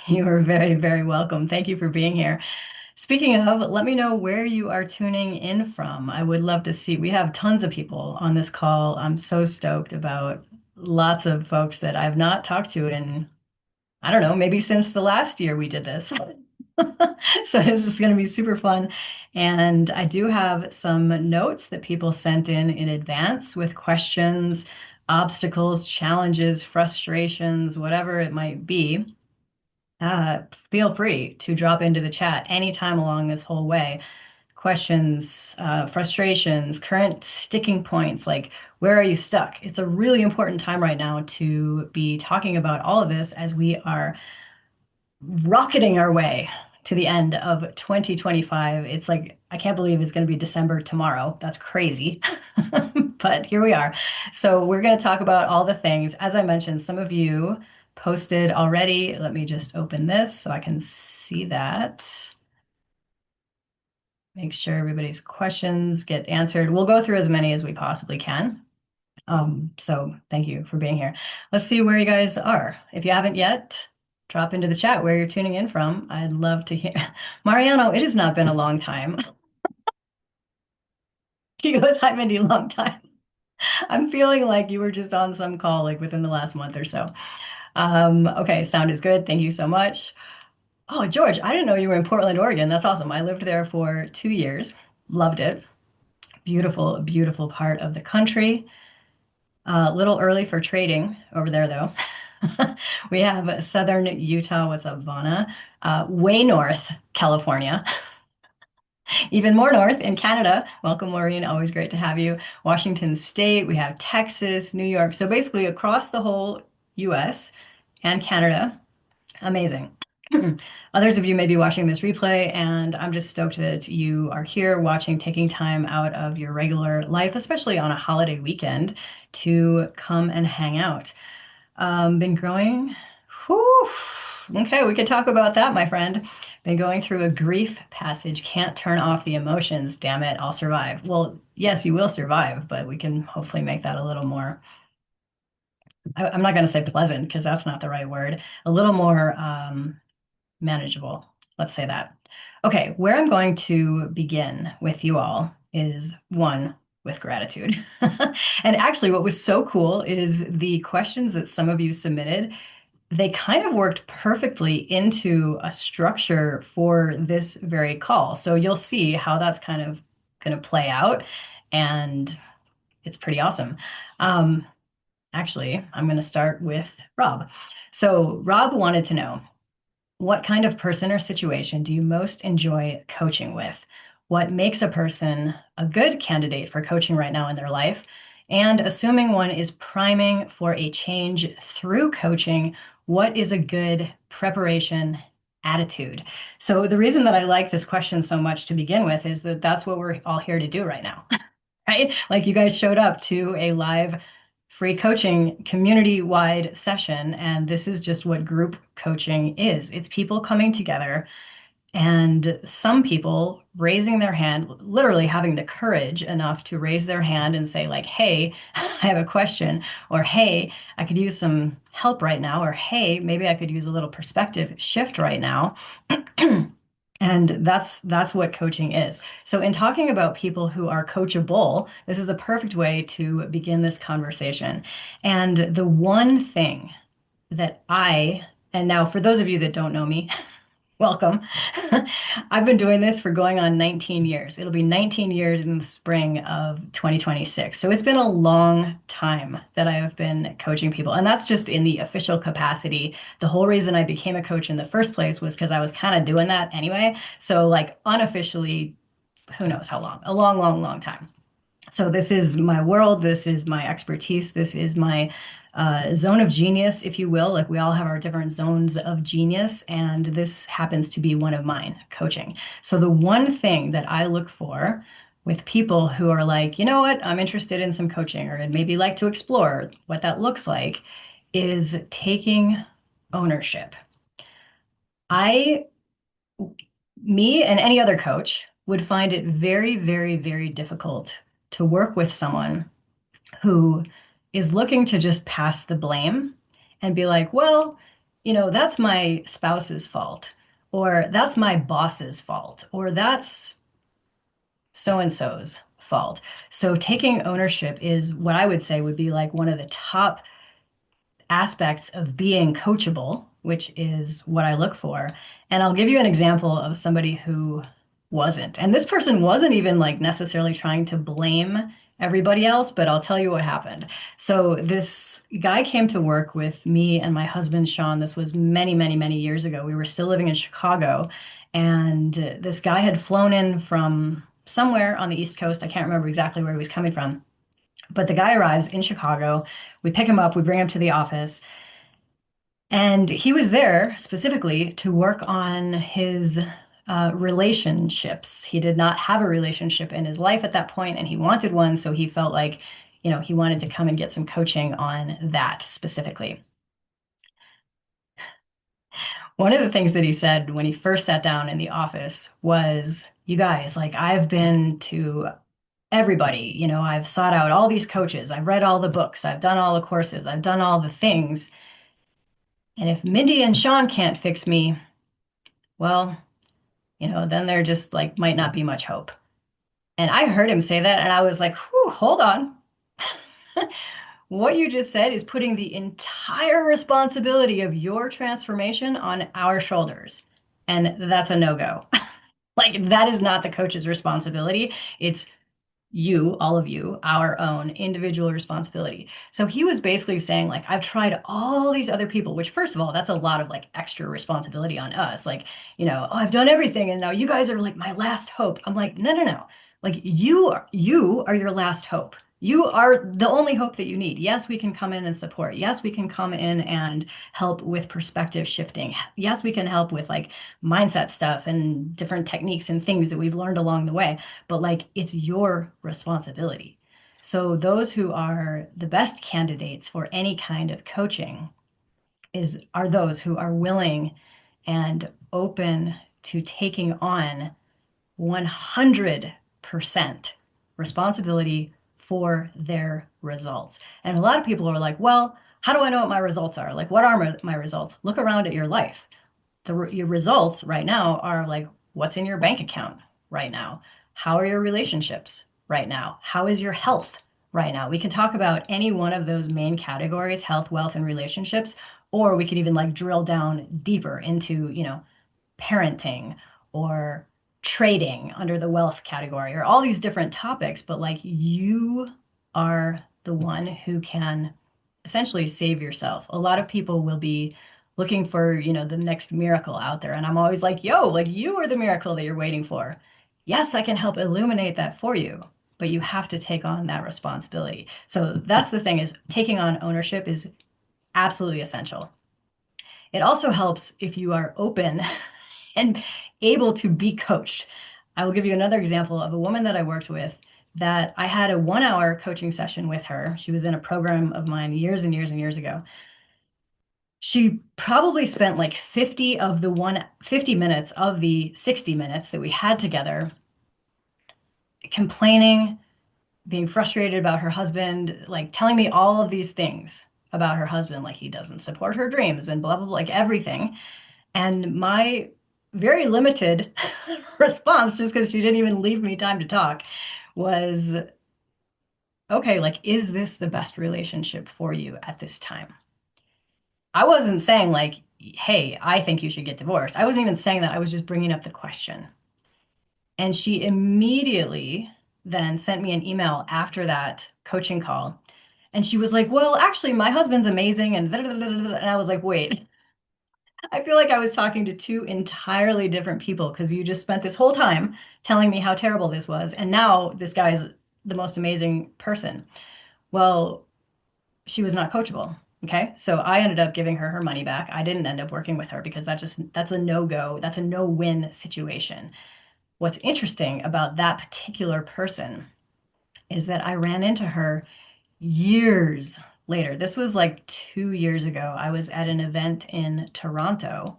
You are very, very welcome. Thank you for being here. Speaking of, let me know where you are tuning in from. I would love to see. We have tons of people on this call. I'm so stoked about lots of folks that I've not talked to in, I don't know, maybe since the last year we did this. So this is going to be super fun. And I do have some notes that people sent in advance with questions, obstacles, challenges, frustrations, whatever it might be. Feel free to drop into the chat anytime along this whole way. Questions, frustrations, current sticking points, like where are you stuck? It's a really important time right now to be talking about all of this as we are rocketing our way to the end of 2025. It's like, I can't believe it's going to be December tomorrow. That's crazy. But here we are. So we're going to talk about all the things. As I mentioned, some of you posted already. Let me just open this so I can see that. Make sure everybody's questions get answered. We'll go through as many as we possibly can. So thank you for being here. Let's see where you guys are. If you haven't yet, drop into the chat where you're tuning in from. I'd love to hear. Mariano, it has not been a long time. He goes, hi, Mindy, long time. I'm feeling like you were just on some call like within the last month or so. Okay, sound is good. Thank you so much. Oh, George, I didn't know you were in Portland, Oregon. That's awesome. I lived there for 2 years. Loved it. Beautiful, beautiful part of the country. A little early for trading over there, though. We have southern Utah. What's up, Vana? Way north, California. Even more north in Canada. Welcome, Maureen. Always great to have you. Washington State. We have Texas, New York. So basically across the whole US and Canada. Amazing. Others of you may be watching this replay, and I'm just stoked that you are here watching, taking time out of your regular life, especially on a holiday weekend, to come and hang out. Been growing. Whew. Okay, we could talk about that, my friend. Been going through a grief passage. Can't turn off the emotions. Damn it, I'll survive. Well, yes, you will survive, but we can hopefully make that a little more, I'm not going to say pleasant because that's not the right word, a little more manageable. Let's say that. Okay, where I'm going to begin with you all is one with gratitude. And actually, what was so cool is the questions that some of you submitted, they kind of worked perfectly into a structure for this very call. So you'll see how that's kind of going to play out. And it's pretty awesome. Um, Actually, I'm going to start with Rob. So Rob wanted to know, what kind of person or situation do you most enjoy coaching with? What makes a person a good candidate for coaching right now in their life? And assuming one is priming for a change through coaching, what is a good preparation attitude? So the reason that I like this question so much to begin with is that that's what we're all here to do right now, right? Like you guys showed up to a live free coaching community-wide session, and this is just what group coaching is. It's people coming together and some people raising their hand, literally having the courage enough to raise their hand and say like, hey, I have a question, or hey, I could use some help right now, or hey, maybe I could use a little perspective shift right now. And that's what coaching is. So in talking about people who are coachable, this is the perfect way to begin this conversation. And the one thing that and now for those of you that don't know me, welcome. I've been doing this for going on 19 years. It'll be 19 years in the spring of 2026. So it's been a long time that I have been coaching people. And that's just in the official capacity. The whole reason I became a coach in the first place was because I was kind of doing that anyway. So like unofficially, who knows how long? A long, long, long time. So this is my world. This is my expertise. This is my zone of genius, if you will. Like we all have our different zones of genius, and this happens to be one of mine, coaching. So the one thing that I look for with people who are like, you know what, I'm interested in some coaching, or I'd maybe like to explore what that looks like, is taking ownership. I, me and any other coach would find it very, very, very difficult to work with someone who is looking to just pass the blame and be like, well, that's my spouse's fault, or that's my boss's fault, or that's so and so's fault. So taking ownership is what I would say would be like one of the top aspects of being coachable, which is what I look for. And I'll give you an example of somebody who wasn't. And this person wasn't even like necessarily trying to blame everybody else, but I'll tell you what happened. So this guy came to work with me and my husband, Sean. This was many, many, many years ago. We were still living in Chicago, and this guy had flown in from somewhere on the East Coast. I can't remember exactly where he was coming from. But the guy arrives in Chicago. We pick him up, we bring him to the office, and he was there specifically to work on his relationships. He did not have a relationship in his life at that point, and he wanted one, so he felt like, he wanted to come and get some coaching on that specifically. One of the things that he said when he first sat down in the office was, "You guys, like, I've been to everybody, I've sought out all these coaches, I've read all the books, I've done all the courses, I've done all the things. And if Mindie and Sean can't fix me, well, then there just like might not be much hope." And I heard him say that and I was like, whew, hold on. What you just said is putting the entire responsibility of your transformation on our shoulders. And that's a no-go. Like that is not the coach's responsibility. It's you, all of you, our own individual responsibility. So he was basically saying, like, I've tried all these other people, which, first of all, that's a lot of like extra responsibility on us. Like, oh, I've done everything and now you guys are like my last hope. I'm like, no, no, no. Like you are your last hope. You are the only hope that you need. Yes, we can come in and support. Yes, we can come in and help with perspective shifting. Yes, we can help with like mindset stuff and different techniques and things that we've learned along the way, but like it's your responsibility. So those who are the best candidates for any kind of coaching are those who are willing and open to taking on 100% responsibility for their results. And a lot of people are like, well, how do I know what my results are? Like, what are my results? Look around at your life. Your results right now are like what's in your bank account right now? How are your relationships right now? How is your health right now? We can talk about any one of those main categories, health, wealth, and relationships, or we could even like drill down deeper into, parenting or trading under the wealth category or all these different topics, but like you are the one who can essentially save yourself. A lot of people will be looking for, the next miracle out there. And I'm always like, yo, like you are the miracle that you're waiting for. Yes, I can help illuminate that for you, but you have to take on that responsibility. So that's the thing is taking on ownership is absolutely essential. It also helps if you are open and able to be coached. I will give you another example of a woman that I worked with that I had a 1 hour coaching session with her. She was in a program of mine years and years and years ago. She probably spent like 50 minutes of the 60 minutes that we had together complaining, being frustrated about her husband, like telling me all of these things about her husband, like he doesn't support her dreams and blah, blah, blah, like everything. And my very limited response, just because she didn't even leave me time to talk, was, okay, like, is this the best relationship for you at this time? I wasn't saying, like, hey, I think you should get divorced. I wasn't even saying that. I was just bringing up the question. And she immediately then sent me an email after that coaching call. And she was like, well, actually, my husband's amazing. And, and I was like, wait. I feel like I was talking to two entirely different people because you just spent this whole time telling me how terrible this was, and now this guy's the most amazing person. Well, she was not coachable. Okay. So I ended up giving her her money back. I didn't end up working with her because that's a no-go. That's a no-win situation. What's interesting about that particular person is that I ran into her years later. This was like 2 years ago. I was at an event in Toronto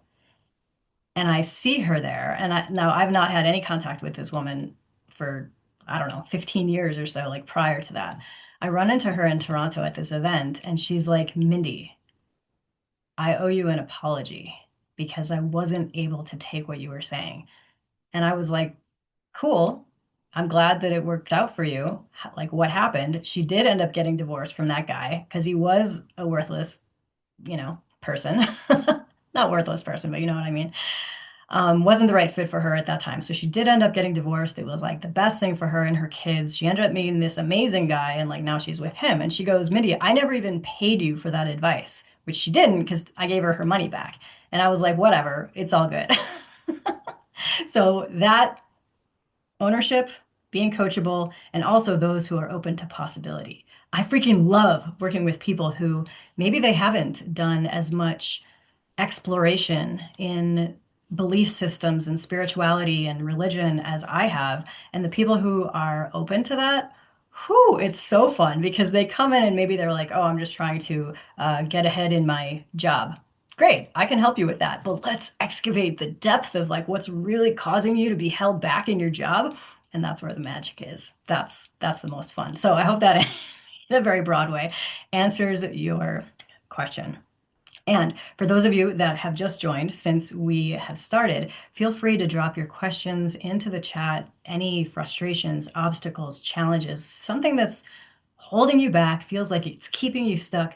and I see her there. And now I've not had any contact with this woman for, I don't know, 15 years or so, like prior to that. I run into her in Toronto at this event, and she's like, Mindie, I owe you an apology because I wasn't able to take what you were saying. And I was like, cool. I'm glad that it worked out for you. Like, what happened? She did end up getting divorced from that guy because he was a worthless, person. Not worthless person, but you know what I mean. Wasn't the right fit for her at that time. So she did end up getting divorced. It was like the best thing for her and her kids. She ended up meeting this amazing guy, and like now she's with him. And she goes, Mindy, I never even paid you for that advice, which she didn't because I gave her her money back. And I was like, whatever, it's all good. So that ownership, being coachable, and also those who are open to possibility. I freaking love working with people who maybe they haven't done as much exploration in belief systems and spirituality and religion as I have. And the people who are open to that, whew, it's so fun because they come in and maybe they're like, oh, I'm just trying to get ahead in my job. Great, I can help you with that. But let's excavate the depth of like what's really causing you to be held back in your job. And that's where the magic is. That's the most fun. So I hope that in a very broad way answers your question. And for those of you that have just joined, since we have started, feel free to drop your questions into the chat, any frustrations, obstacles, challenges, something that's holding you back, feels like it's keeping you stuck.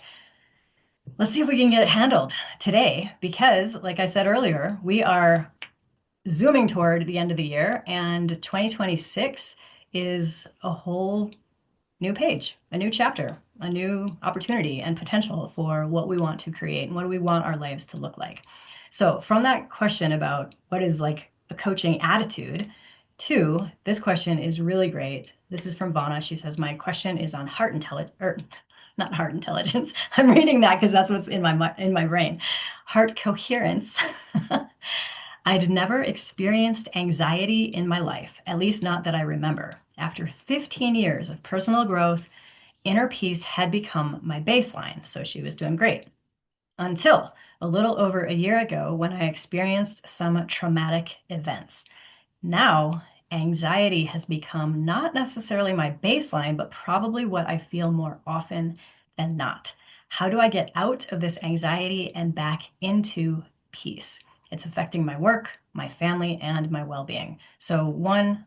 Let's see if we can get it handled today, because like I said earlier, we are zooming toward the end of the year, and 2026 is a whole new page, a new chapter, a new opportunity and potential for what we want to create and what do we want our lives to look like. So, from that question about what is like a coaching attitude to this question is really great. This is from Vana. She says, my question is on heart intelligence, or not heart intelligence. I'm reading that because that's what's in my brain. Heart coherence. I'd never experienced anxiety in my life, at least not that I remember. After 15 years of personal growth, inner peace had become my baseline, so she was doing great. Until a little over a year ago when I experienced some traumatic events. Now, anxiety has become not necessarily my baseline, but probably what I feel more often than not. How do I get out of this anxiety and back into peace? It's affecting my work, my family, and my well being. So, one,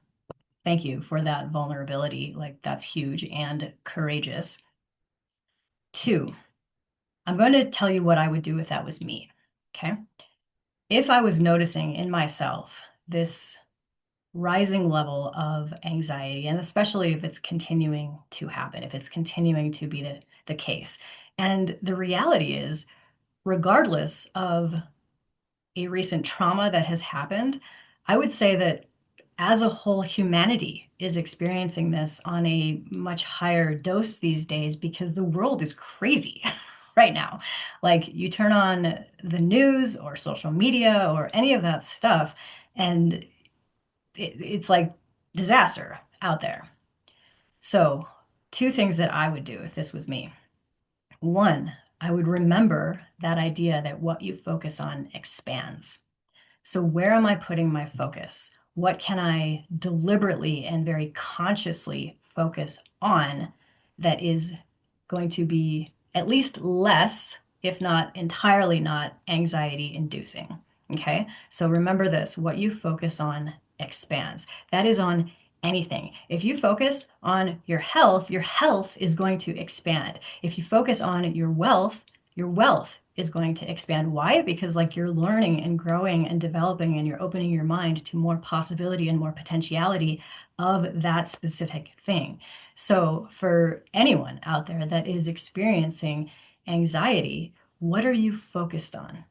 thank you for that vulnerability. Like, that's huge and courageous. Two, I'm going to tell you what I would do if that was me. Okay. If I was noticing in myself this rising level of anxiety, and especially if it's continuing to happen, if it's continuing to be the case. And the reality is, regardless of a recent trauma that has happened, I would say that as a whole, humanity is experiencing this on a much higher dose these days because the world is crazy right now. Like you turn on the news or social media or any of that stuff, and it's like disaster out there. So, two things that I would do if this was me. One, I would remember that idea that what you focus on expands. So, where am I putting my focus? What can I deliberately and very consciously focus on that is going to be at least less, if not entirely not, anxiety inducing? Okay, so remember this, what you focus on expands. That is on anything. If you focus on your health is going to expand. If you focus on your wealth is going to expand. Why? Because like you're learning and growing and developing and you're opening your mind to more possibility and more potentiality of that specific thing. So for anyone out there that is experiencing anxiety, what are you focused on?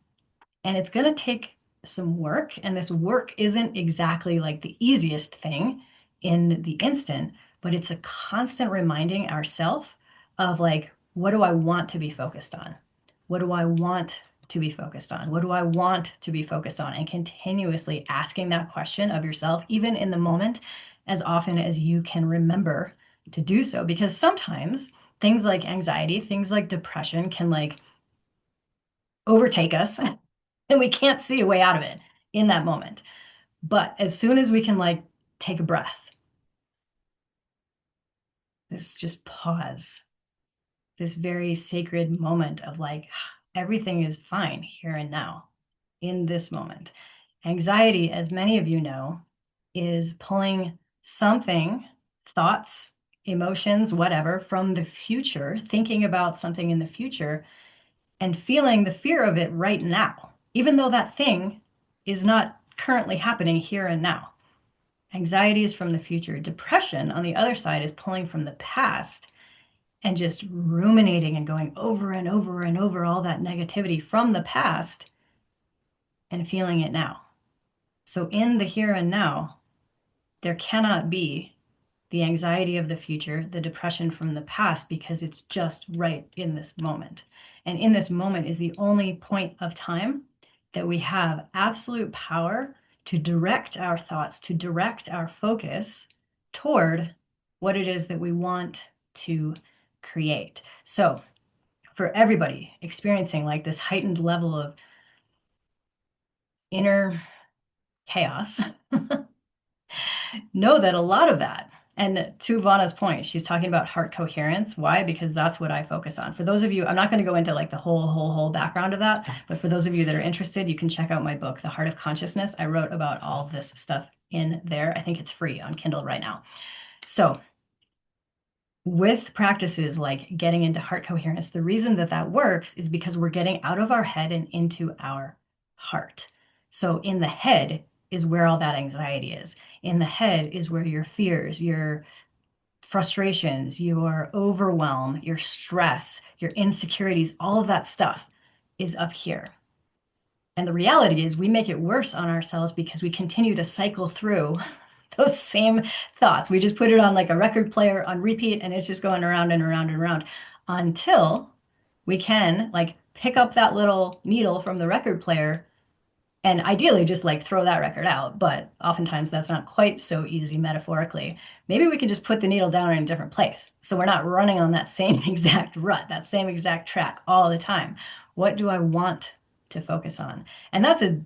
And it's going to take some work, and this work isn't exactly like the easiest thing in the instant, but it's a constant reminding ourselves of like, what do I want to be focused on? What do I want to be focused on? What do I want to be focused on? And continuously asking that question of yourself, even in the moment, as often as you can remember to do so. Because sometimes things like anxiety, things like depression can like overtake us and we can't see a way out of it in that moment. But as soon as we can like take a breath, this just pause, this very sacred moment of like Everything is fine here and now in this moment. Anxiety, as many of you know, is pulling something, thoughts, emotions, whatever, from the future, thinking about something in the future and feeling the fear of it right now, even though that thing is not currently happening here and now. Anxiety is from the future. Depression, on the other side, is pulling from the past and just ruminating and going over and over and over all that negativity from the past and feeling it now. So, in the here and now, there cannot be the anxiety of the future, the depression from the past, because it's just right in this moment. And in this moment is the only point of time that we have absolute power to direct our thoughts, to direct our focus toward what it is that we want to create. So, for everybody experiencing like this heightened level of inner chaos, know that a lot of that, and to Vana's point, she's talking about heart coherence. Why? Because that's what I focus on. For those of you, I'm not going to go into like the whole background of that, but for those of you that are interested, you can check out my book, The Heart of Consciousness. I wrote about all of this stuff in there. I think it's free on Kindle right now. So with practices like getting into heart coherence, the reason that that works is because we're getting out of our head and into our heart. So in the head is where all that anxiety is. In the head is where your fears, your frustrations, your overwhelm, your stress, your insecurities, all of that stuff is up here. And the reality is we make it worse on ourselves because we continue to cycle through those same thoughts. We just put it on like a record player on repeat and it's just going around and around and around until we can like pick up that little needle from the record player and ideally just like throw that record out. But oftentimes that's not quite so easy metaphorically. Maybe we can just put the needle down in a different place. So we're not running on that same exact rut, that same exact track all the time. What do I want to focus on? And that's a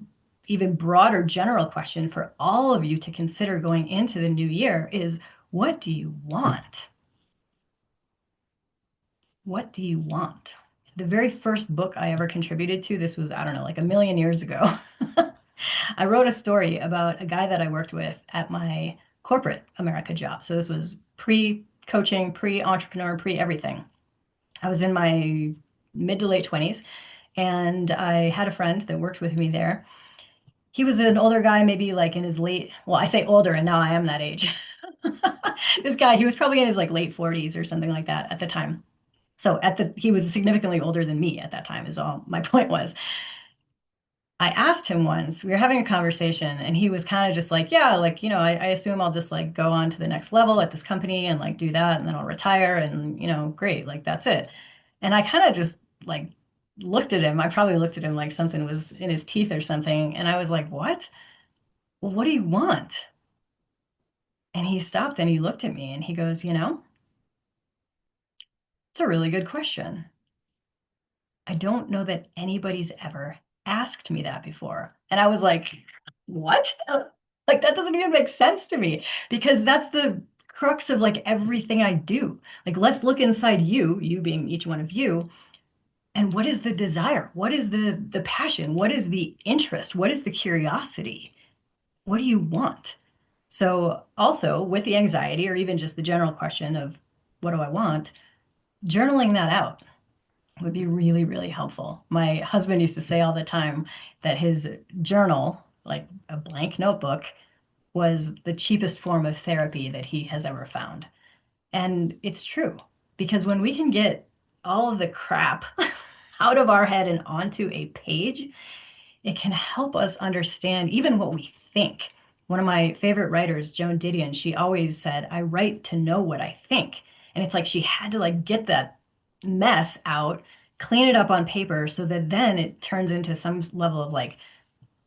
even broader general question for all of you to consider going into the new year is what do you want? What do you want? The very first book I ever contributed to, this was, I don't know, like a million years ago. I wrote a story about a guy that I worked with at my corporate America job. So this was pre-coaching, pre-entrepreneur, pre-everything. I was in my mid to late 20s, and I had a friend that worked with me there. He was an older guy, maybe like in his late, well, I say older, and now I am that age. This guy, he was probably in his like late 40s or something like that at the time. So he was significantly older than me at that time, is all my point was. I asked him once, we were having a conversation, and he was kind of just like, yeah, like, I assume I'll just like go on to the next level at this company and like do that, and then I'll retire, and great, like that's it. And I kind of just like looked at him. I probably looked at him like something was in his teeth or something. And I was like, what? Well, what do you want? And he stopped and he looked at me and he goes, it's a really good question. I don't know that anybody's ever asked me that before. And I was like, what? Like, that doesn't even make sense to me because that's the crux of like everything I do. Like, let's look inside you, you being each one of you, and what is the desire? What is the passion? What is the interest? What is the curiosity? What do you want? So also with the anxiety or even just the general question of what do I want, journaling that out would be really, really helpful. My husband used to say all the time that his journal, like a blank notebook, was the cheapest form of therapy that he has ever found. And it's true, because when we can get all of the crap out of our head and onto a page, it can help us understand even what we think. One of my favorite writers, Joan Didion, she always said, I write to know what I think. And it's like she had to like get that mess out, clean it up on paper so that then it turns into some level of like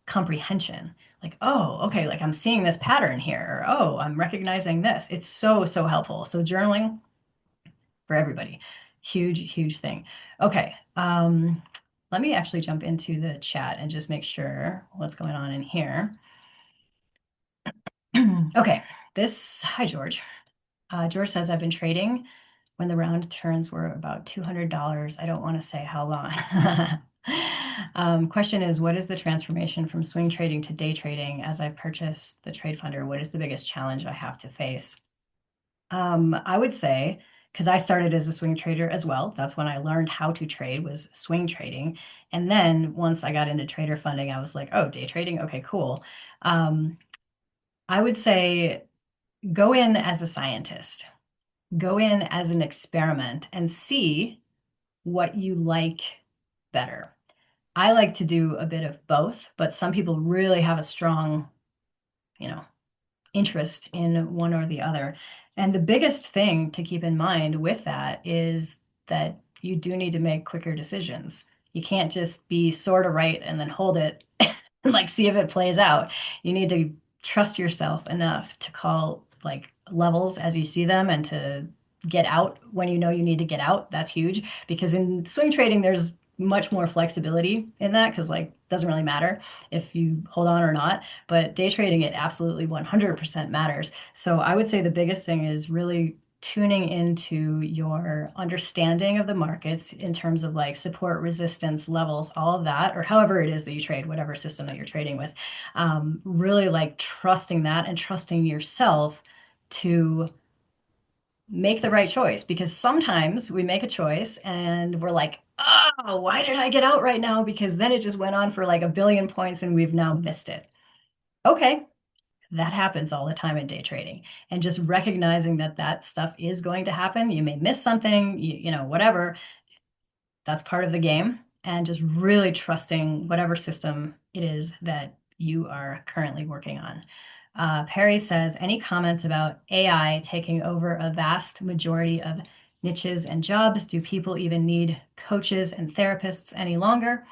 comprehension. Like, oh, okay, like I'm seeing this pattern here. Or, oh, I'm recognizing this. It's so, so helpful. So journaling for everybody, huge, huge thing. Okay. Let me actually jump into the chat and just make sure what's going on in here. Okay, hi, George. George says, I've been trading when the round turns were about $200. I don't want to say how long. Question is, what is the transformation from swing trading to day trading as I purchased the trade funder? What is the biggest challenge I have to face? I would say, because I started as a swing trader as well, that's when I learned how to trade was swing trading. And then once I got into trader funding, I was like, oh, day trading? Okay, cool. Um, I would say go in as a scientist, go in as an experiment and see what you like better. I like to do a bit of both, but some people really have a strong, you know, interest in one or the other. And the biggest thing to keep in mind with that is that you do need to make quicker decisions. You can't just be sort of right and then hold it and like see if it plays out. You need to trust yourself enough to call like levels as you see them and to get out when you know you need to get out. That's huge because in swing trading, there's much more flexibility in that because like it doesn't really matter if you hold on or not. But day trading, it absolutely 100% matters. So I would say the biggest thing is really tuning into your understanding of the markets in terms of like support, resistance, levels, all of that, or however it is that you trade, whatever system that you're trading with. Really like trusting that and trusting yourself to make the right choice because sometimes we make a choice and we're like, oh, why did I get out right now? Because then it just went on for like a billion points and we've now missed it. Okay, that happens all the time in day trading. And just recognizing that that stuff is going to happen. You may miss something, you know, whatever. That's part of the game. And just really trusting whatever system it is that you are currently working on. Perry says, any comments about AI taking over a vast majority of niches and jobs? Do people even need coaches and therapists any longer?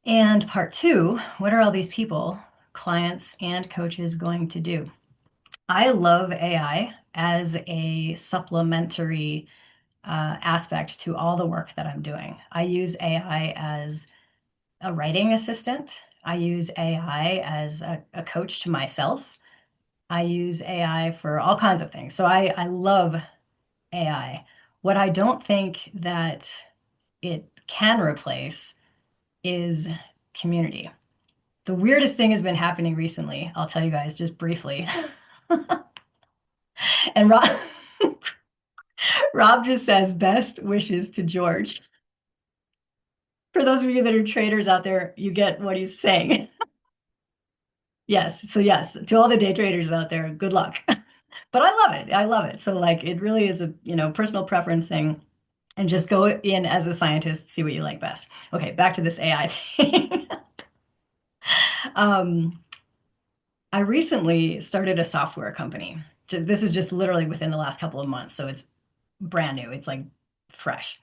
And part two, what are all these people, clients and coaches, going to do? I love AI as a supplementary aspect to all the work that I'm doing. I use AI as a writing assistant. I use AI as a coach to myself. I use AI for all kinds of things. So I love AI. What I don't think that it can replace is community. The weirdest thing has been happening recently. I'll tell you guys just briefly. And Rob just says best wishes to George. For those of you that are traders out there, you get what he's saying. Yes. So yes, to all the day traders out there, good luck. But I love it. I love it. So like it really is a, personal preference thing and just go in as a scientist, see what you like best. Okay, back to this AI thing. Um, I recently started a software company. This is just literally within the last couple of months, so it's brand new. It's like fresh.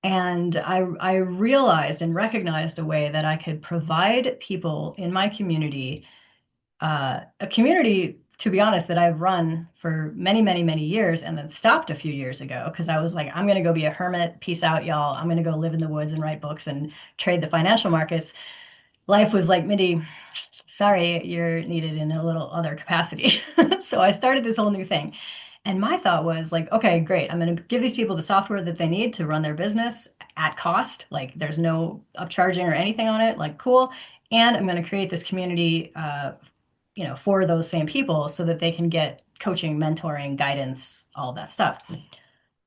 And I realized and recognized a way that I could provide people in my community, a community, to be honest, that I've run for many, many, many years and then stopped a few years ago because I was like, I'm going to go be a hermit. Peace out, y'all. I'm going to go live in the woods and write books and trade the financial markets. Life was like, Mindie, sorry, you're needed in a little other capacity. So I started this whole new thing. And my thought was like, okay, great. I'm going to give these people the software that they need to run their business at cost. Like there's no upcharging or anything on it. Like cool. And I'm going to create this community, for those same people so that they can get coaching, mentoring, guidance, all of that stuff.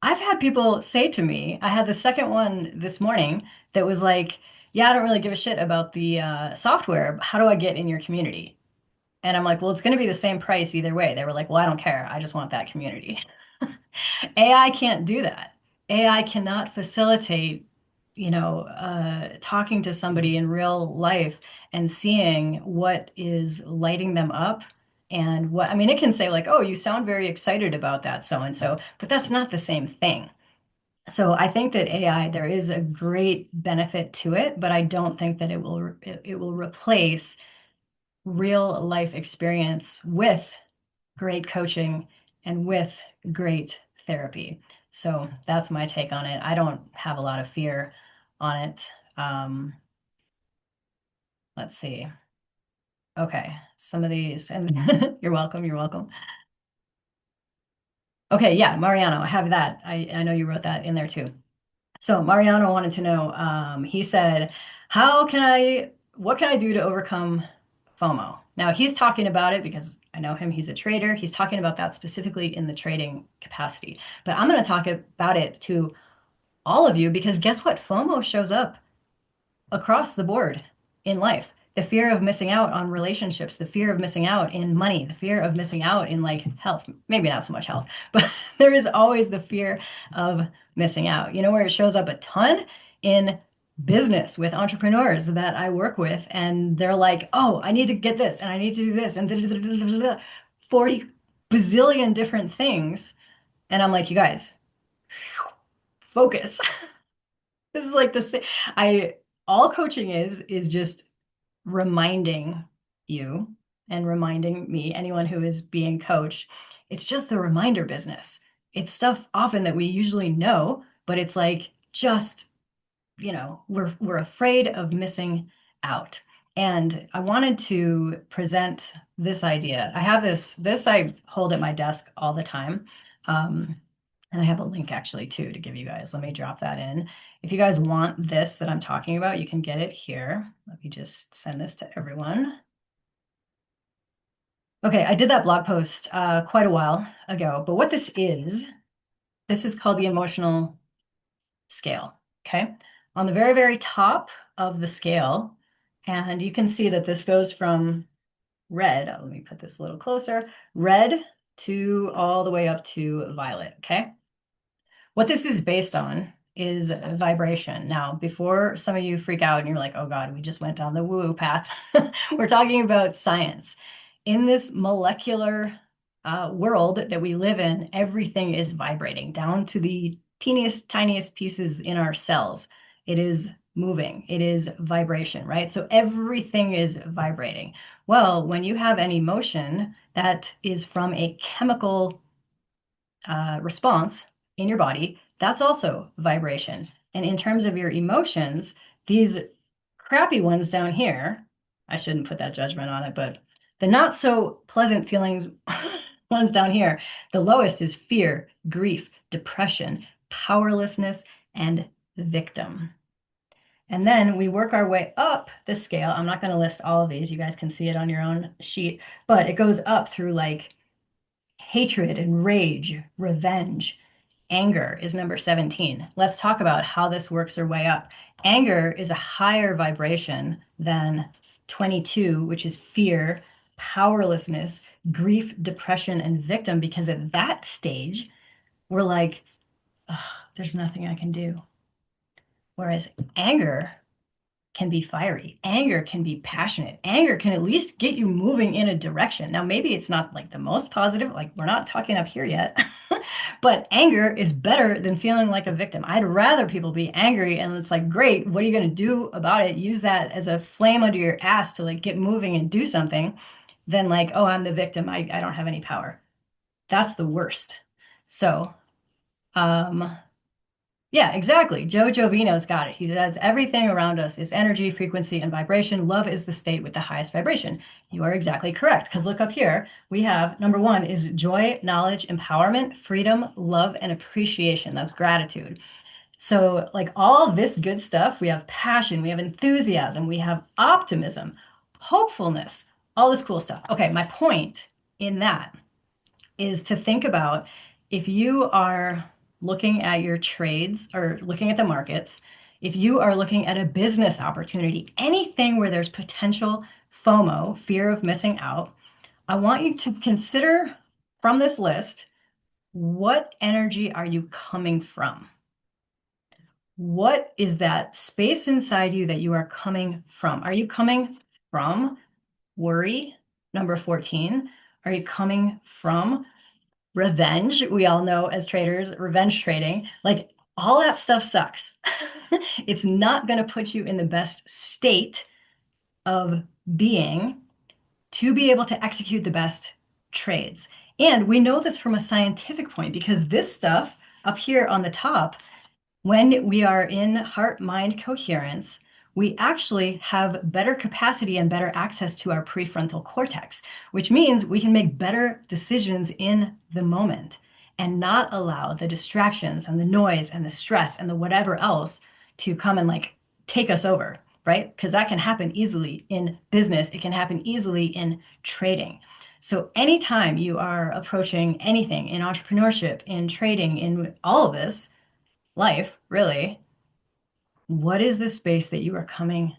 I've had people say to me, I had the second one this morning that was like, yeah, I don't really give a shit about the software. How do I get in your community? And I'm like, well, it's going to be the same price either way. They were like, well, I don't care. I just want that community. AI can't do that. AI cannot facilitate, talking to somebody in real life and seeing what is lighting them up and what, I mean, it can say like, oh, you sound very excited about that so and so, but that's not the same thing. So I think that AI, there is a great benefit to it, but I don't think that it will replace real life experience with great coaching and with great therapy. So that's my take on it. I don't have a lot of fear on it. Um, let's see. Okay, some of these, and you're welcome. You're welcome. Okay, yeah, Mariano, I have that. I know you wrote that in there too. So Mariano wanted to know, he said, what can I do to overcome FOMO? Now he's talking about it because I know him, he's a trader. He's talking about that specifically in the trading capacity. But I'm going to talk about it to all of you because guess what? FOMO shows up across the board in life. The fear of missing out on relationships, the fear of missing out in money, the fear of missing out in like health, maybe not so much health, but there is always the fear of missing out. You know where it shows up a ton? In business with entrepreneurs that I work with, and they're like, oh, I need to get this and I need to do this and 40 bazillion different things. And I'm like, you guys, focus. This is like the same. I all coaching is just reminding you and reminding me, anyone who is being coached, it's just the reminder business. It's stuff often that we usually know, but it's like just, we're afraid of missing out. And I wanted to present this idea. I have this I hold at my desk all the time. Um, and I have a link actually too to give you guys. Let me drop that in. If you guys want this that I'm talking about, you can get it here. Let me just send this to everyone. Okay, I did that blog post quite a while ago, but what this is called the emotional scale, okay? On the very, very top of the scale, and you can see that this goes from red, let me put this a little closer, red to all the way up to violet, okay? What this is based on is vibration. Now, before some of you freak out and you're like, oh God, we just went down the woo-woo path, we're talking about science. In this molecular world that we live in, everything is vibrating down to the teeniest, tiniest pieces in our cells. It is moving, it is vibration, right? So everything is vibrating. Well, when you have an emotion that is from a chemical response in your body, that's also vibration. And in terms of your emotions, these crappy ones down here, I shouldn't put that judgment on it, but the not so pleasant feelings ones down here, the lowest is fear, grief, depression, powerlessness, and victim. And then we work our way up the scale. I'm not going to list all of these. You guys can see it on your own sheet, but it goes up through like hatred and rage, revenge. Anger is number 17. Let's talk about how this works our way up. Anger is a higher vibration than 22, which is fear, powerlessness, grief, depression, and victim, because at that stage, we're like, there's nothing I can do. Whereas anger can be fiery. Anger can be passionate. Anger can at least get you moving in a direction. Now, maybe it's not like the most positive, like we're not talking up here yet, but anger is better than feeling like a victim. I'd rather people be angry and it's like, great, what are you going to do about it? Use that as a flame under your ass to like get moving and do something than like, oh, I'm the victim. I don't have any power. That's the worst. So, um, yeah, exactly. Joe Jovino's got it. He says everything around us is energy, frequency, and vibration. Love is the state with the highest vibration. You are exactly correct. Because look up here, we have number one is joy, knowledge, empowerment, freedom, love, and appreciation. That's gratitude. So, like all this good stuff, we have passion, we have enthusiasm, we have optimism, hopefulness, all this cool stuff. Okay, my point in that is to think about if you are looking at your trades or looking at the markets, if you are looking at a business opportunity, anything where there's potential FOMO, fear of missing out, I want you to consider from this list, what energy are you coming from? What is that space inside you that you are coming from? Are you coming from worry, number 14? Are you coming from revenge? We all know as traders, revenge trading, like all that stuff sucks. It's not going to put you in the best state of being to be able to execute the best trades. And we know this from a scientific point because this stuff up here on the top, when we are in heart-mind coherence, we actually have better capacity and better access to our prefrontal cortex, which means we can make better decisions in the moment. and not allow the distractions and the noise and the stress and the whatever else to come and like take us over, right? Because that can happen easily in business, it can happen easily in trading. So, anytime you are approaching anything in entrepreneurship, in trading, in all of this life, really, what is the space that you are coming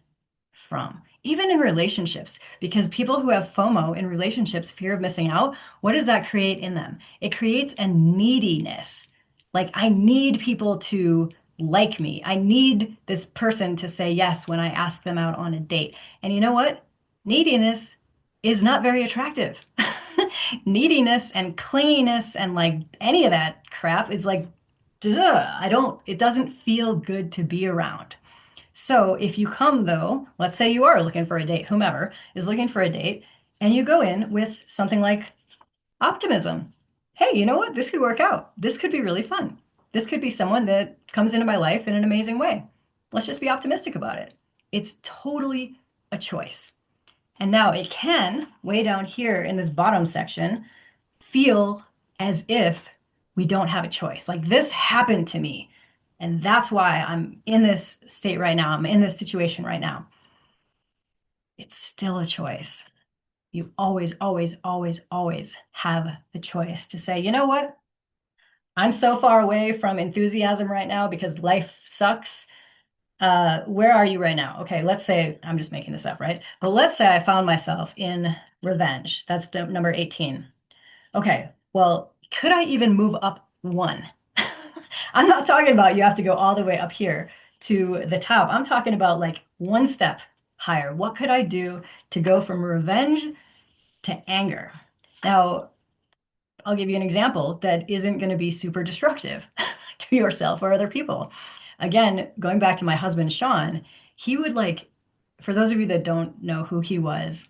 from? Even in relationships, because people who have FOMO in relationships, fear of missing out, what does that create in them? It creates a neediness. Like, I need people to like me. I need this person to say yes when I ask them out on a date. And you know what? Neediness is not very attractive. Neediness and clinginess and like any of that crap is like, duh, it doesn't feel good to be around. So if you come though, let's say you are looking for a date, whomever is looking for a date, and you go in with something like optimism. Hey, you know what? This could work out. This could be really fun. This could be someone that comes into my life in an amazing way. Let's just be optimistic about it. It's totally a choice. And now it can, way down here in this bottom section, feel as if we don't have a choice. Like this happened to me. And that's why I'm in this state right now. I'm in this situation right now. It's still a choice. You always, always, always, always have the choice to say, you know what? I'm so far away from enthusiasm right now because life sucks. Where are you right now? Okay, let's say I'm just making this up, right? But let's say I found myself in revenge. That's number 18. Okay, well, could I even move up one? I'm not talking about you have to go all the way up here to the top. I'm talking about like one step higher. What could I do to go from revenge to anger? Now, I'll give you an example that isn't going to be super destructive to yourself or other people. Again, going back to my husband, Sean, he would like, for those of you that don't know who he was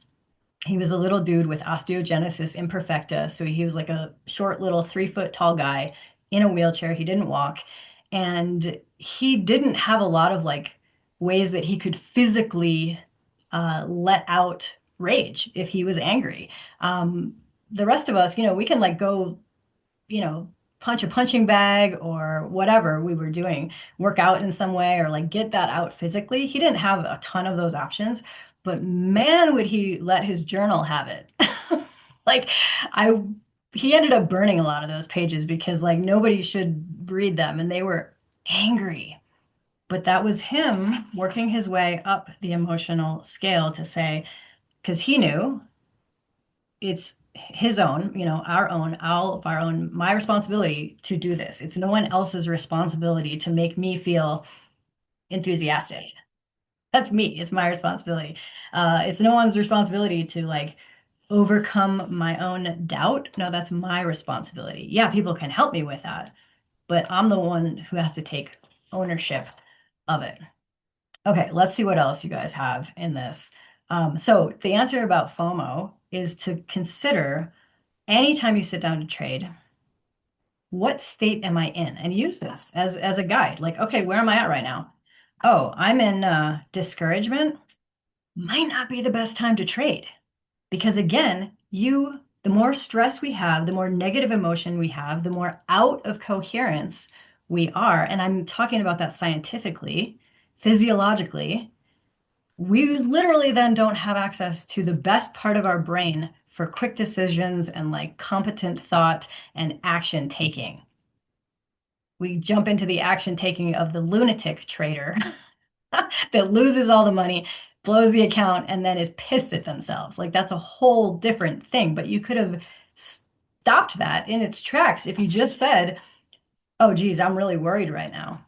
a little dude with osteogenesis imperfecta. So he was like a short little 3 foot tall guy in a wheelchair. He didn't walk. And he didn't have a lot of like ways that he could physically let out rage if he was angry. The rest of us, we can like go, you know, punch a punching bag or whatever we were doing, work out in some way or like get that out physically. He didn't have a ton of those options, but man, would he let his journal have it. Like I he ended up burning a lot of those pages because like nobody should read them and they were angry. But that was him working his way up the emotional scale to say, because he knew it's his own, our own, all of our own, my responsibility to do this. It's no one else's responsibility to make me feel enthusiastic. That's me. It's my responsibility. It's no one's responsibility to like overcome my own doubt. No, that's my responsibility. Yeah, people can help me with that, but I'm the one who has to take ownership of it. Okay, let's see what else you guys have in this. So the answer about FOMO is to consider anytime you sit down to trade, what state am I in? And use this as a guide. Like, okay, where am I at right now? Oh, I'm in discouragement. Might not be the best time to trade. Because again, the more stress we have, the more negative emotion we have, the more out of coherence we are. And I'm talking about that scientifically, physiologically. We literally then don't have access to the best part of our brain for quick decisions and like competent thought and action taking. We jump into the action taking of the lunatic trader that loses all the money, blows the account, and then is pissed at themselves. Like that's a whole different thing. But you could have stopped that in its tracks if you just said, oh, geez, I'm really worried right now.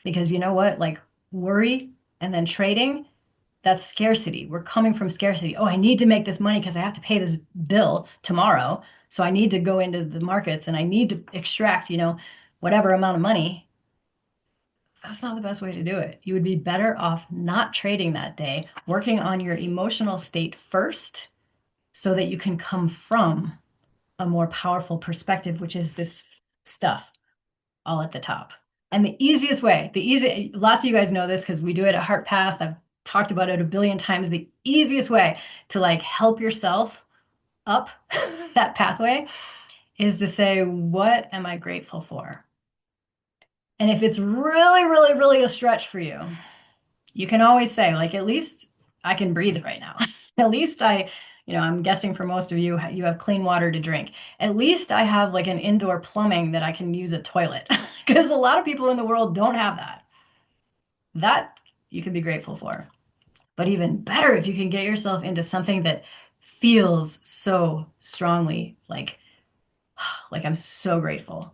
Because you know what? Like worry and then trading, that's scarcity. We're coming from scarcity. Oh, I need to make this money because I have to pay this bill tomorrow. So I need to go into the markets and I need to extract, whatever amount of money. That's not the best way to do it. You would be better off not trading that day, working on your emotional state first so that you can come from a more powerful perspective, which is this stuff all at the top. And the easiest way, lots of you guys know this because we do it at Heart Path. I've talked about it a billion times. The easiest way to like help yourself up that pathway is to say, what am I grateful for? And if it's really, really, really a stretch for you, you can always say, like, at least I can breathe right now. At least I'm guessing for most of you, you have clean water to drink. At least I have like an indoor plumbing that I can use a toilet. Because a lot of people in the world don't have that. That you can be grateful for. But even better if you can get yourself into something that feels so strongly like I'm so grateful.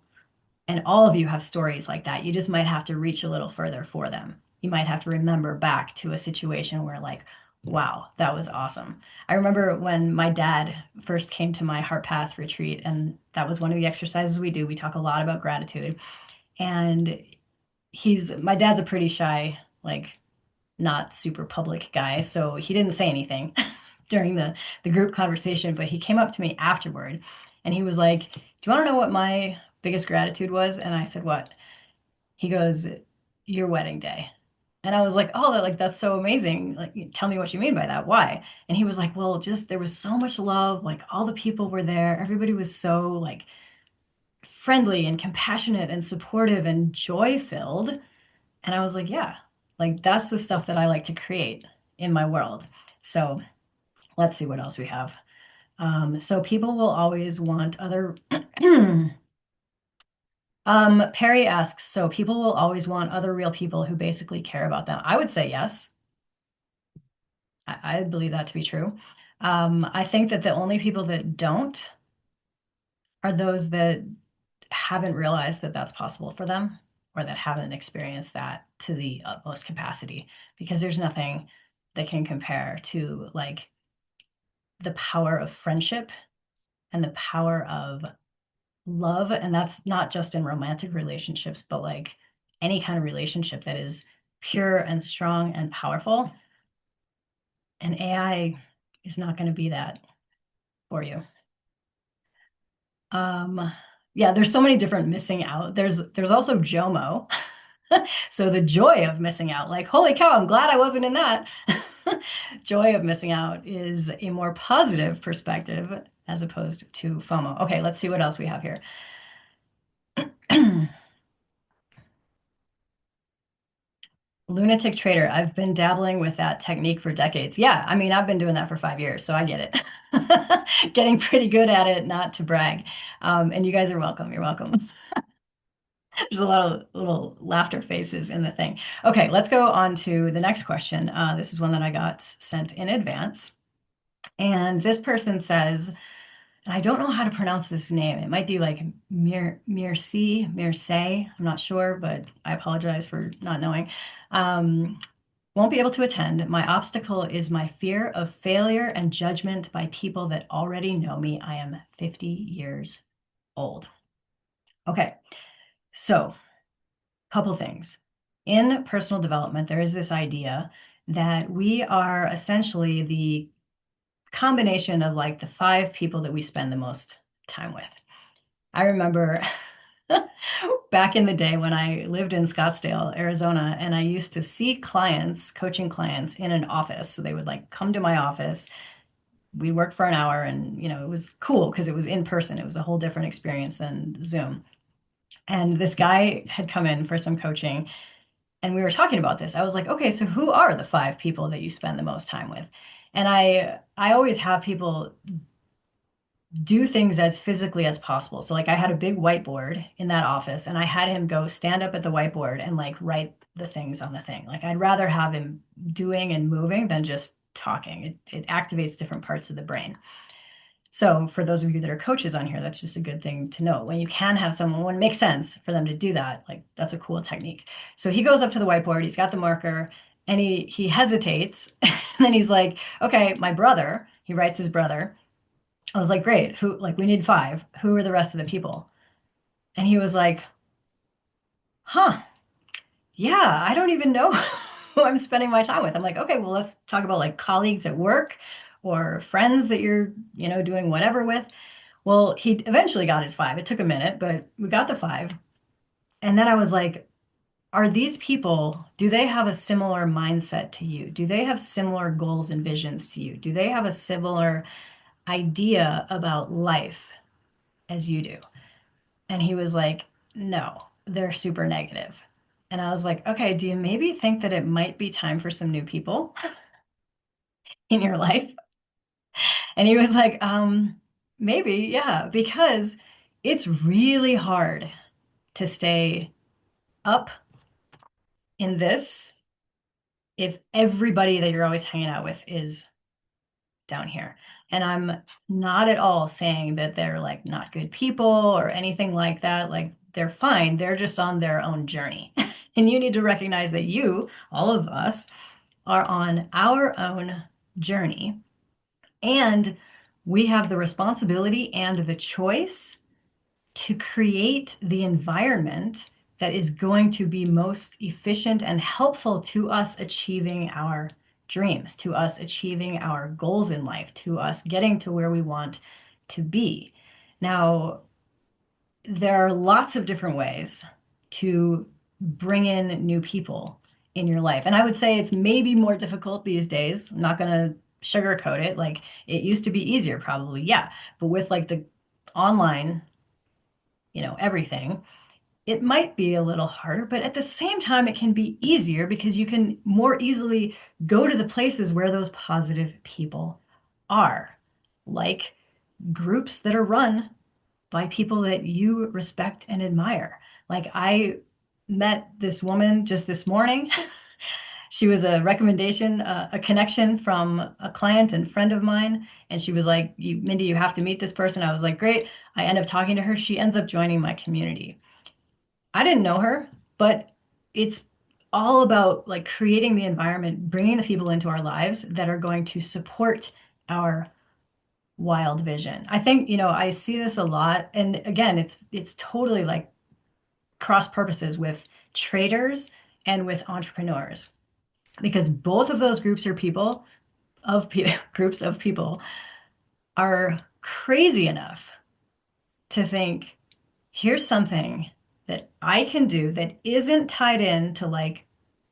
And all of you have stories like that. You just might have to reach a little further for them. You might have to remember back to a situation where, like, wow, that was awesome. I remember when my dad first came to my Heart Path retreat, and that was one of the exercises we do. We talk a lot about gratitude. And my dad's a pretty shy, like, not super public guy. So he didn't say anything during the group conversation, but he came up to me afterward and he was like, "Do you want to know what my biggest gratitude was?" And I said, "What?" He goes, "Your wedding day." And I was like, "Oh, that's so amazing. Like, tell me what you mean by that. Why?" And he was like, "Well, just there was so much love. Like all the people were there. Everybody was so like friendly and compassionate and supportive and joy filled." And I was like, "Yeah, like that's the stuff that I like to create in my world." So let's see what else we have. So people will always want other. Perry asks, so people will always want other real people who basically care about them. I would say yes. I believe that to be true. I think that the only people that don't are those that haven't realized that that's possible for them or that haven't experienced that to the utmost capacity because there's nothing that can compare to like the power of friendship and the power of love. And that's not just in romantic relationships, but like any kind of relationship that is pure and strong and powerful. And AI is not going to be that for you. Um, yeah, there's so many different missing out. There's also JOMO. So the joy of missing out, like, holy cow, I'm glad I wasn't in that. Joy of missing out is a more positive perspective as opposed to FOMO. Okay, let's see what else we have here. Lunatic trader. I've been dabbling with that technique for decades. Yeah, I mean, I've been doing that for 5 years, so I get it. Getting pretty good at it, not to brag. And you guys are welcome. You're welcome. There's a lot of little laughter faces in the thing. Okay, let's go on to the next question. This is one that I got sent in advance. And this person says, and I don't know how to pronounce this name. It might be like Mirce. I'm not sure, but I apologize for not knowing. Um, won't be able to attend. My obstacle is my fear of failure and judgment by people that already know me. I am 50 years old. Okay, so couple things. In personal development, there is this idea that we are essentially the combination of like the 5 people that we spend the most time with. I remember back in the day when I lived in Scottsdale, Arizona, and I used to see clients, coaching clients in an office. So they would like come to my office. We worked for an hour and, it was cool because it was in person. It was a whole different experience than Zoom. And this guy had come in for some coaching and we were talking about this. I was like, okay, so who are the 5 people that you spend the most time with? And I always have people do things as physically as possible. So like I had a big whiteboard in that office and I had him go stand up at the whiteboard and like write the things on the thing. Like I'd rather have him doing and moving than just talking. It activates different parts of the brain. So for those of you that are coaches on here, that's just a good thing to know. When you can have someone, when it makes sense for them to do that, like that's a cool technique. So he goes up to the whiteboard, he's got the marker, and he hesitates, and then he's like, okay, my brother, he writes his brother. I was like, great, who, like we need 5. Who are the rest of the people? And he was like, huh, yeah, I don't even know who I'm spending my time with. I'm like, okay, well, let's talk about like colleagues at work or friends that you're, doing whatever with. Well, he eventually got his 5. It took a minute, but we got the 5. And then I was like, are these people, do they have a similar mindset to you? Do they have similar goals and visions to you? Do they have a similar idea about life? as you do. And he was like, no, they're super negative. And I was like, okay, do you maybe think that it might be time for some new people in your life? And he was like, maybe, yeah, because it's really hard to stay up in this if everybody that you're always hanging out with is down here. And I'm not at all saying that they're like not good people or anything like that. Like they're fine. They're just on their own journey. And you need to recognize that you, all of us, are on our own journey. And we have the responsibility and the choice to create the environment that is going to be most efficient and helpful to us achieving our dreams, to us achieving our goals in life, to us getting to where we want to be. Now, there are lots of different ways to bring in new people in your life. And I would say it's maybe more difficult these days. I'm not going to sugarcoat it. Like it used to be easier, probably. Yeah. But with like the online, everything, it might be a little harder, but at the same time, it can be easier because you can more easily go to the places where those positive people are, like groups that are run by people that you respect and admire. Like I met this woman just this morning. She was a recommendation, a connection from a client and friend of mine. And she was like, Mindy, you have to meet this person. I was like, great. I end up talking to her. She ends up joining my community. I didn't know her, but it's all about like creating the environment, bringing the people into our lives that are going to support our wild vision. I think, I see this a lot. And again, it's totally like cross purposes with traders and with entrepreneurs because both of those groups are people groups of people are crazy enough to think, here's something that I can do that isn't tied in to like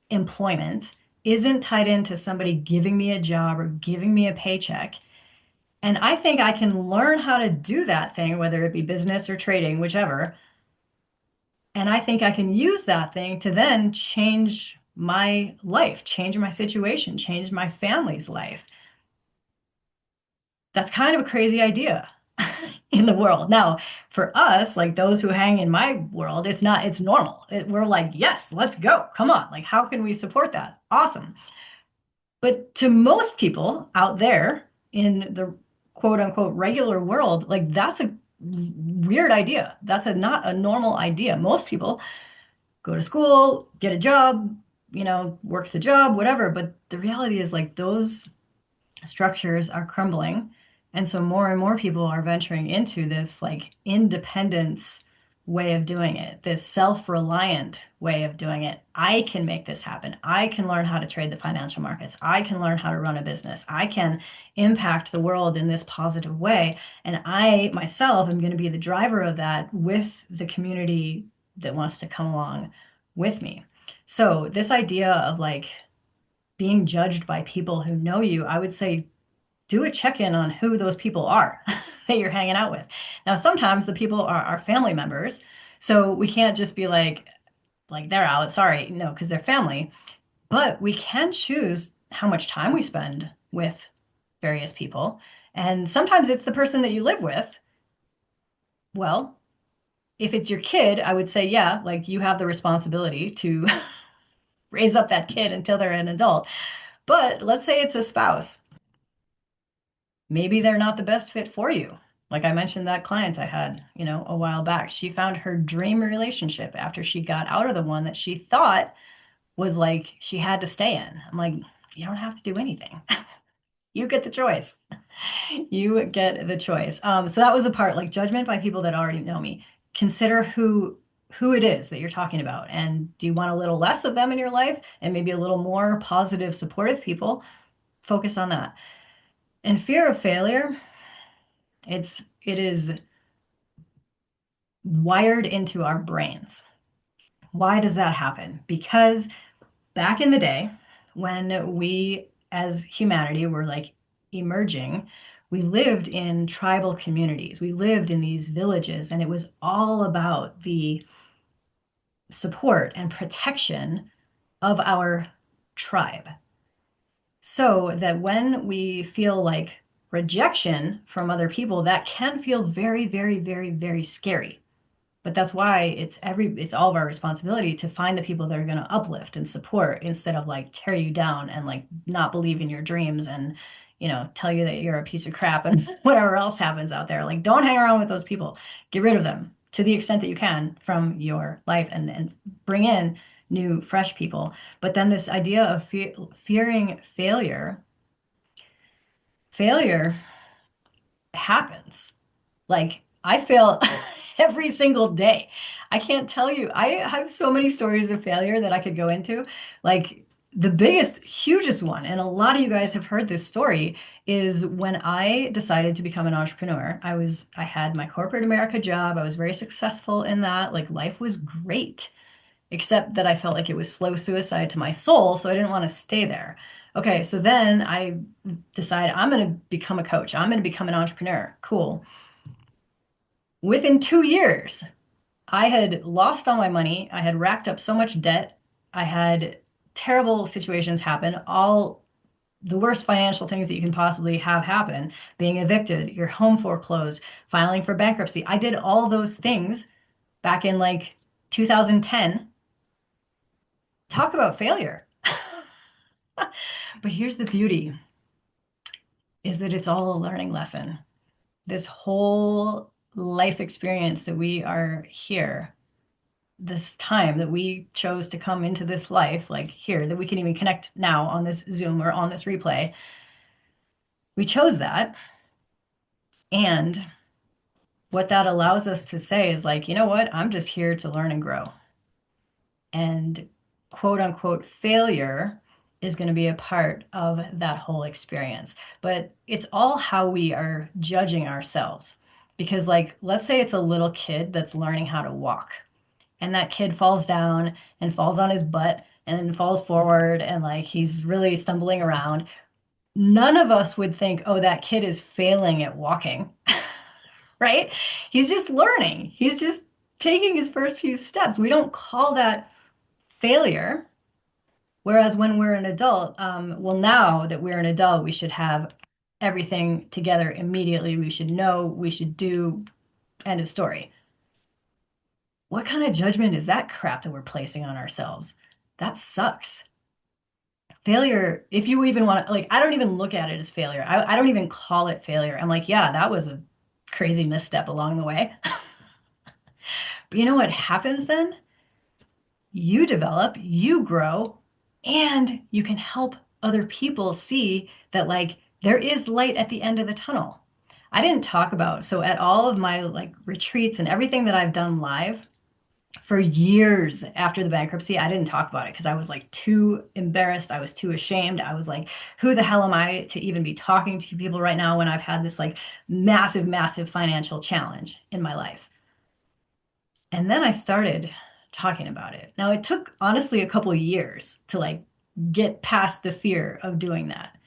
employment, isn't tied into somebody giving me a job or giving me a paycheck. And I think I can learn how to do that thing, whether it be business or trading, whichever. And I think I can use that thing to then change my life, change my situation, change my family's life. That's kind of a crazy idea in the world. Now, for us, like those who hang in my world, it's not, it's normal. We're like, yes, let's go. Come on. Like, how can we support that? Awesome. But to most people out there in the quote unquote regular world, like that's a weird idea. That's not a normal idea. Most people go to school, get a job, work the job, whatever. But the reality is like those structures are crumbling. And so more and more people are venturing into this like independence way of doing it, this self-reliant way of doing it. I can make this happen. I can learn how to trade the financial markets. I can learn how to run a business. I can impact the world in this positive way. And I myself am going to be the driver of that with the community that wants to come along with me. So this idea of like being judged by people who know you, I would say do a check-in on who those people are that you're hanging out with. Now, sometimes the people are our family members, so we can't just be like they're out, sorry, no, because they're family. But we can choose how much time we spend with various people. And sometimes it's the person that you live with. Well, if it's your kid, I would say, yeah, like you have the responsibility to raise up that kid until they're an adult. But let's say it's a spouse. Maybe they're not the best fit for you. Like I mentioned, that client I had, a while back, she found her dream relationship after she got out of the one that she thought was like she had to stay in. I'm like, you don't have to do anything. You get the choice. You get the choice. So that was the part, like judgment by people that already know me. Consider who it is that you're talking about. And do you want a little less of them in your life and maybe a little more positive, supportive people? Focus on that. And fear of failure, it is wired into our brains. Why does that happen? Because back in the day, when we as humanity were like emerging, We lived in tribal communities. We lived in these villages, and it was all about the support and protection of our tribe. So that when we feel like rejection from other people, that can feel very, very, very, very scary. But that's why it's all of our responsibility to find the people that are going to uplift and support instead of like tear you down and like not believe in your dreams and tell you that you're a piece of crap and whatever else happens out there. Like don't hang around with those people. Get rid of them to the extent that you can from your life and bring in new fresh people. But then this idea of fearing failure happens. Like I fail every single day. I can't tell you. I have so many stories of failure that I could go into. Like the biggest, hugest one, and a lot of you guys have heard this story, is when I decided to become an entrepreneur. I had my corporate America job. I was very successful in that. Like life was great, except that I felt like it was slow suicide to my soul, so I didn't want to stay there. Okay, so then I decided I'm going to become a coach. I'm going to become an entrepreneur. Cool. Within 2 years, I had lost all my money. I had racked up so much debt. I had terrible situations happen, all the worst financial things that you can possibly have happen, being evicted, your home foreclosed, filing for bankruptcy. I did all those things back in like 2010. Talk about failure. But here's the beauty is that it's all a learning lesson. This whole life experience that we are here, this time that we chose to come into this life, like here, that we can even connect now on this Zoom or on this replay, we chose that. And what that allows us to say is like, you know what? I'm just here to learn and grow. And quote unquote failure is going to be a part of that whole experience. But it's all how we are judging ourselves. Because, like, let's say it's a little kid that's learning how to walk, and that kid falls down and falls on his butt and then falls forward, and like he's really stumbling around. None of us would think, oh, that kid is failing at walking, right? He's just learning, he's just taking his first few steps. We don't call that failure. Whereas when we're an adult, well, now that we're an adult, we should have everything together immediately. We should know, we should do, end of story. What kind of judgment is that crap that we're placing on ourselves? That sucks. Failure, if you even want to, like, I don't even look at it as failure. I don't even call it failure. I'm like, yeah, that was a crazy misstep along the way. But you know what happens then? You develop, you grow, and you can help other people see that like there is light at the end of the tunnel. I didn't talk about, so at all of my like retreats and everything that I've done live for years after the bankruptcy, I didn't talk about it because I was like too embarrassed. I was too ashamed. I was like, who the hell am I to even be talking to people right now when I've had this like massive, massive financial challenge in my life? And then I started talking about it. Now, it took honestly a couple of years to like get past the fear of doing that.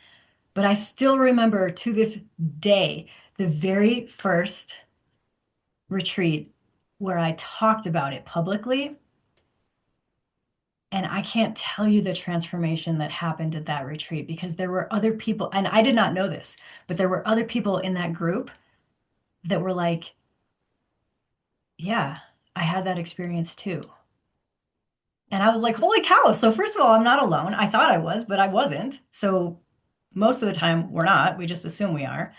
But I still remember to this day the very first retreat where I talked about it publicly. And I can't tell you the transformation that happened at that retreat because there were other people, and I did not know this, but there were other people in that group that were like, yeah, I had that experience too. And I was like, holy cow. So, first of all, I'm not alone. I thought I was, but I wasn't. So, most of the time, we're not. We just assume we are.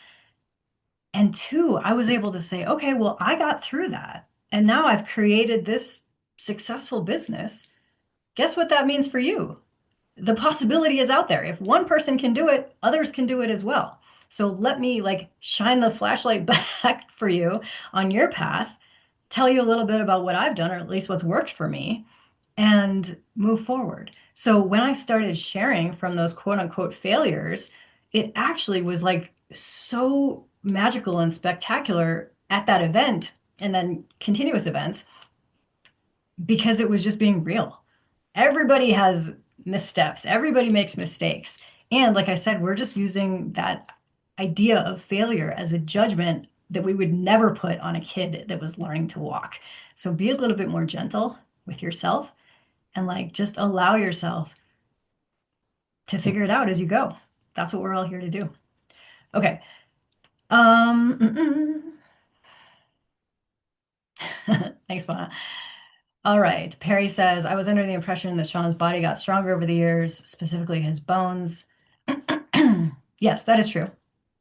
And two, I was able to say, okay, well, I got through that. And now I've created this successful business. Guess what that means for you? The possibility is out there. If one person can do it, others can do it as well. So let me like shine the flashlight back for you on your path, tell you a little bit about what I've done, or at least what's worked for me, and move forward. So when I started sharing from those quote unquote failures, it actually was like so magical and spectacular at that event and then continuous events because it was just being real. Everybody has missteps, everybody makes mistakes. And like I said, we're just using that idea of failure as a judgment that we would never put on a kid that was learning to walk. So be a little bit more gentle with yourself and like just allow yourself to figure it out as you go. That's what we're all here to do. Okay. Thanks, Mona. All right. Perry says, I was under the impression that Sean's body got stronger over the years, specifically his bones. Yes, that is true.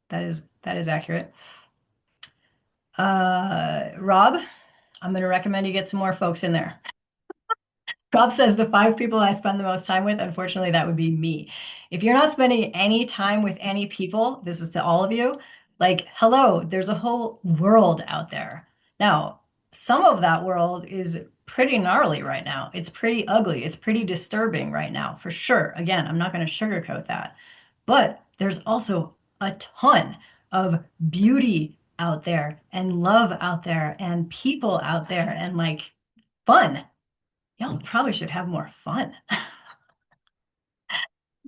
That is accurate. Rob, I'm going to recommend you get some more folks in there. Rob says the 5 people I spend the most time with, unfortunately, that would be me. If you're not spending any time with any people, this is to all of you, like, hello, there's a whole world out there. Now, some of that world is pretty gnarly right now. It's pretty ugly. It's pretty disturbing right now, for sure. Again, I'm not going to sugarcoat that. But there's also a ton of beauty out there and love out there and people out there and like fun. Y'all probably should have more fun.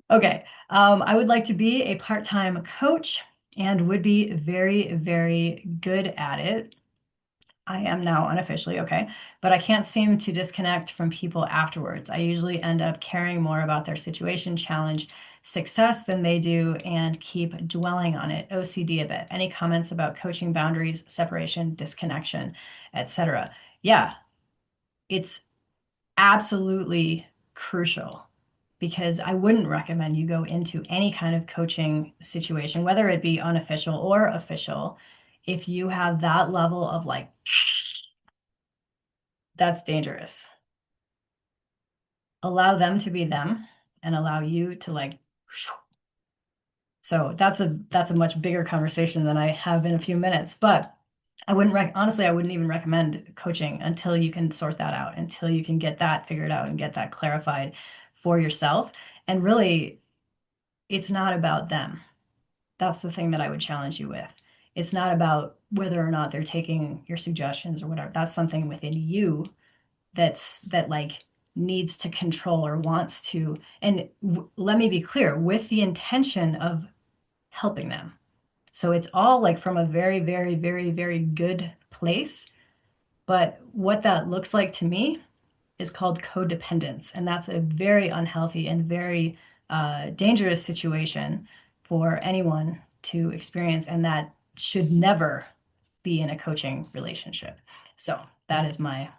Okay. I would like to be a part-time coach and would be very, very good at it. I am now unofficially, okay, but I can't seem to disconnect from people afterwards. I usually end up caring more about their situation, challenge, success than they do and keep dwelling on it. OCD a bit. Any comments about coaching boundaries, separation, disconnection, etc.? Yeah, it's absolutely crucial because I wouldn't recommend you go into any kind of coaching situation, whether it be unofficial or official, if you have that level of like, that's dangerous. Allow them to be them and allow you to like, so that's a much bigger conversation than I have in a few minutes, but honestly, I wouldn't even recommend coaching until you can sort that out, until you can get that figured out and get that clarified for yourself. And really, it's not about them. That's the thing that I would challenge you with. It's not about whether or not they're taking your suggestions or whatever. That's something within you that like needs to control or wants to. And let me be clear, with the intention of helping them. So it's all like from a very, very, very, very good place. But what that looks like to me is called codependence. And that's a very unhealthy and very dangerous situation for anyone to experience. And that should never be in a coaching relationship. So that is my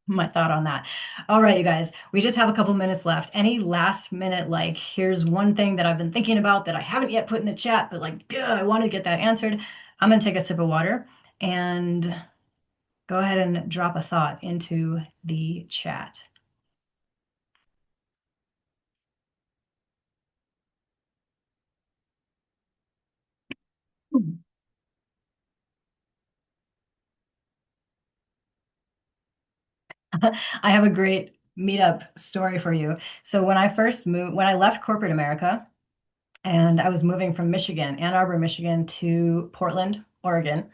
thought on that. All right, you guys, we just have a couple minutes left. Any last minute, like, here's one thing that I've been thinking about that I haven't yet put in the chat, but like, I want to get that answered. I'm going to take a sip of water and go ahead and drop a thought into the chat. I have a great meetup story for you. So when I first moved, when I left corporate America and I was moving from Michigan, Ann Arbor, Michigan to Portland, Oregon,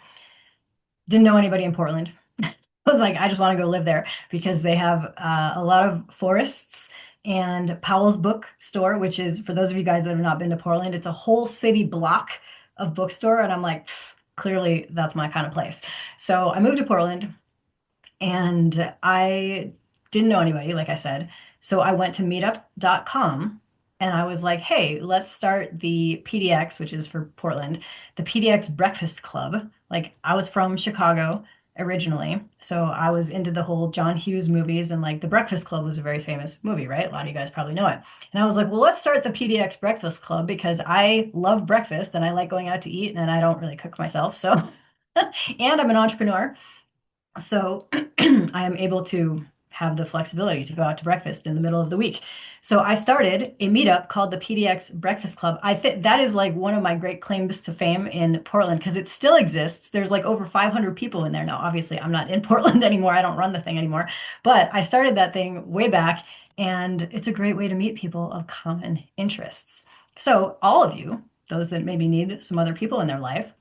didn't know anybody in Portland. I was like, I just want to go live there because they have a lot of forests and Powell's Bookstore, which is, for those of you guys that have not been to Portland, it's a whole city block of bookstore. And I'm like, clearly that's my kind of place. So I moved to Portland and I didn't know anybody, like I said. So I went to meetup.com and I was like, hey, let's start the PDX, which is for Portland, the PDX Breakfast Club. Like I was from Chicago originally. So I was into the whole John Hughes movies and like The Breakfast Club was a very famous movie, right? A lot of you guys probably know it. And I was like, well, let's start the PDX Breakfast Club because I love breakfast and I like going out to eat and I don't really cook myself. So, and I'm an entrepreneur. So I am able to have the flexibility to go out to breakfast in the middle of the week. So I started a meetup called the PDX Breakfast Club. I think that is like one of my great claims to fame in Portland because it still exists. There's like over 500 people in there now. Obviously, I'm not in Portland anymore. I don't run the thing anymore. But I started that thing way back, and it's a great way to meet people of common interests. So all of you, those that maybe need some other people in their life,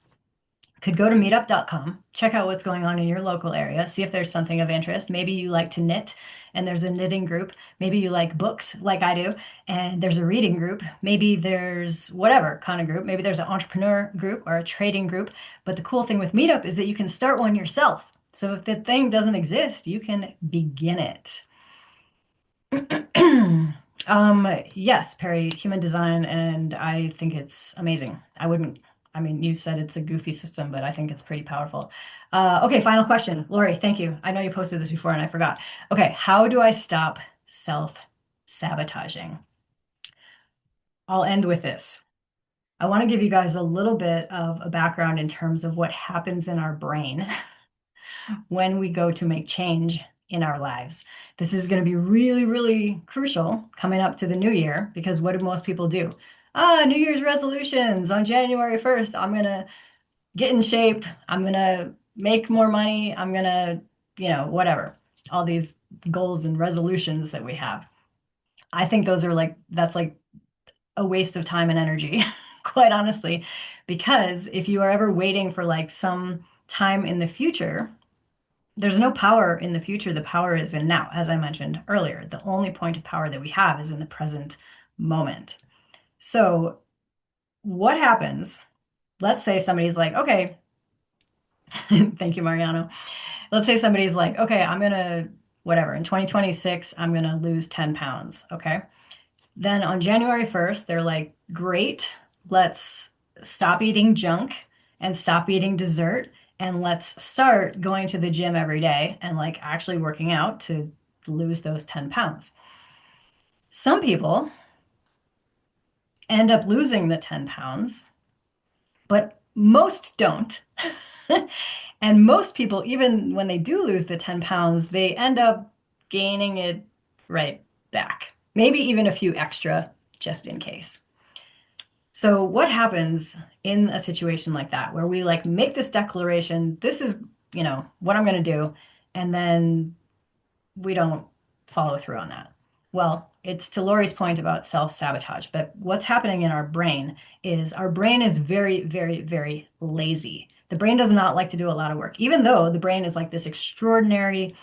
could go to meetup.com, check out what's going on in your local area, see if there's something of interest. Maybe you like to knit and there's a knitting group. Maybe you like books like I do and there's a reading group. Maybe there's whatever kind of group. Maybe there's an entrepreneur group or a trading group. But the cool thing with Meetup is that you can start one yourself. So if the thing doesn't exist, you can begin it. Yes, Perry, human design, and I think it's amazing. I wouldn't, I mean, you said it's a goofy system, but I think it's pretty powerful. Okay, final question. Lori, thank you. I know you posted this before and I forgot. Okay, how do I stop self-sabotaging? I'll end with this. I want to give you guys a little bit of a background in terms of what happens in our brain when we go to make change in our lives. This is going to be really, really crucial coming up to the new year because what do most people do? New Year's resolutions on January 1st. I'm going to get in shape. I'm going to make more money. I'm going to, whatever, all these goals and resolutions that we have. I think those are that's like a waste of time and energy, quite honestly, because if you are ever waiting for like some time in the future, there's no power in the future. The power is in now, as I mentioned earlier. The only point of power that we have is in the present moment. So, what happens? Let's say somebody's like, okay, thank you, Mariano. Let's say somebody's like, okay, I'm gonna, whatever, in 2026, I'm gonna lose 10 pounds. Okay. Then on January 1st, they're like, great, let's stop eating junk and stop eating dessert. And let's start going to the gym every day and like actually working out to lose those 10 pounds. Some people end up losing the 10 pounds, but most don't. And most people, even when they do lose the 10 pounds, they end up gaining it right back. Maybe even a few extra just in case. So what happens in a situation like that where we like make this declaration, this is, what I'm going to do, and then we don't follow through on that? Well, it's to Lori's point about self-sabotage, but what's happening in our brain is very, very, very lazy. The brain does not like to do a lot of work, even though the brain is like this extraordinary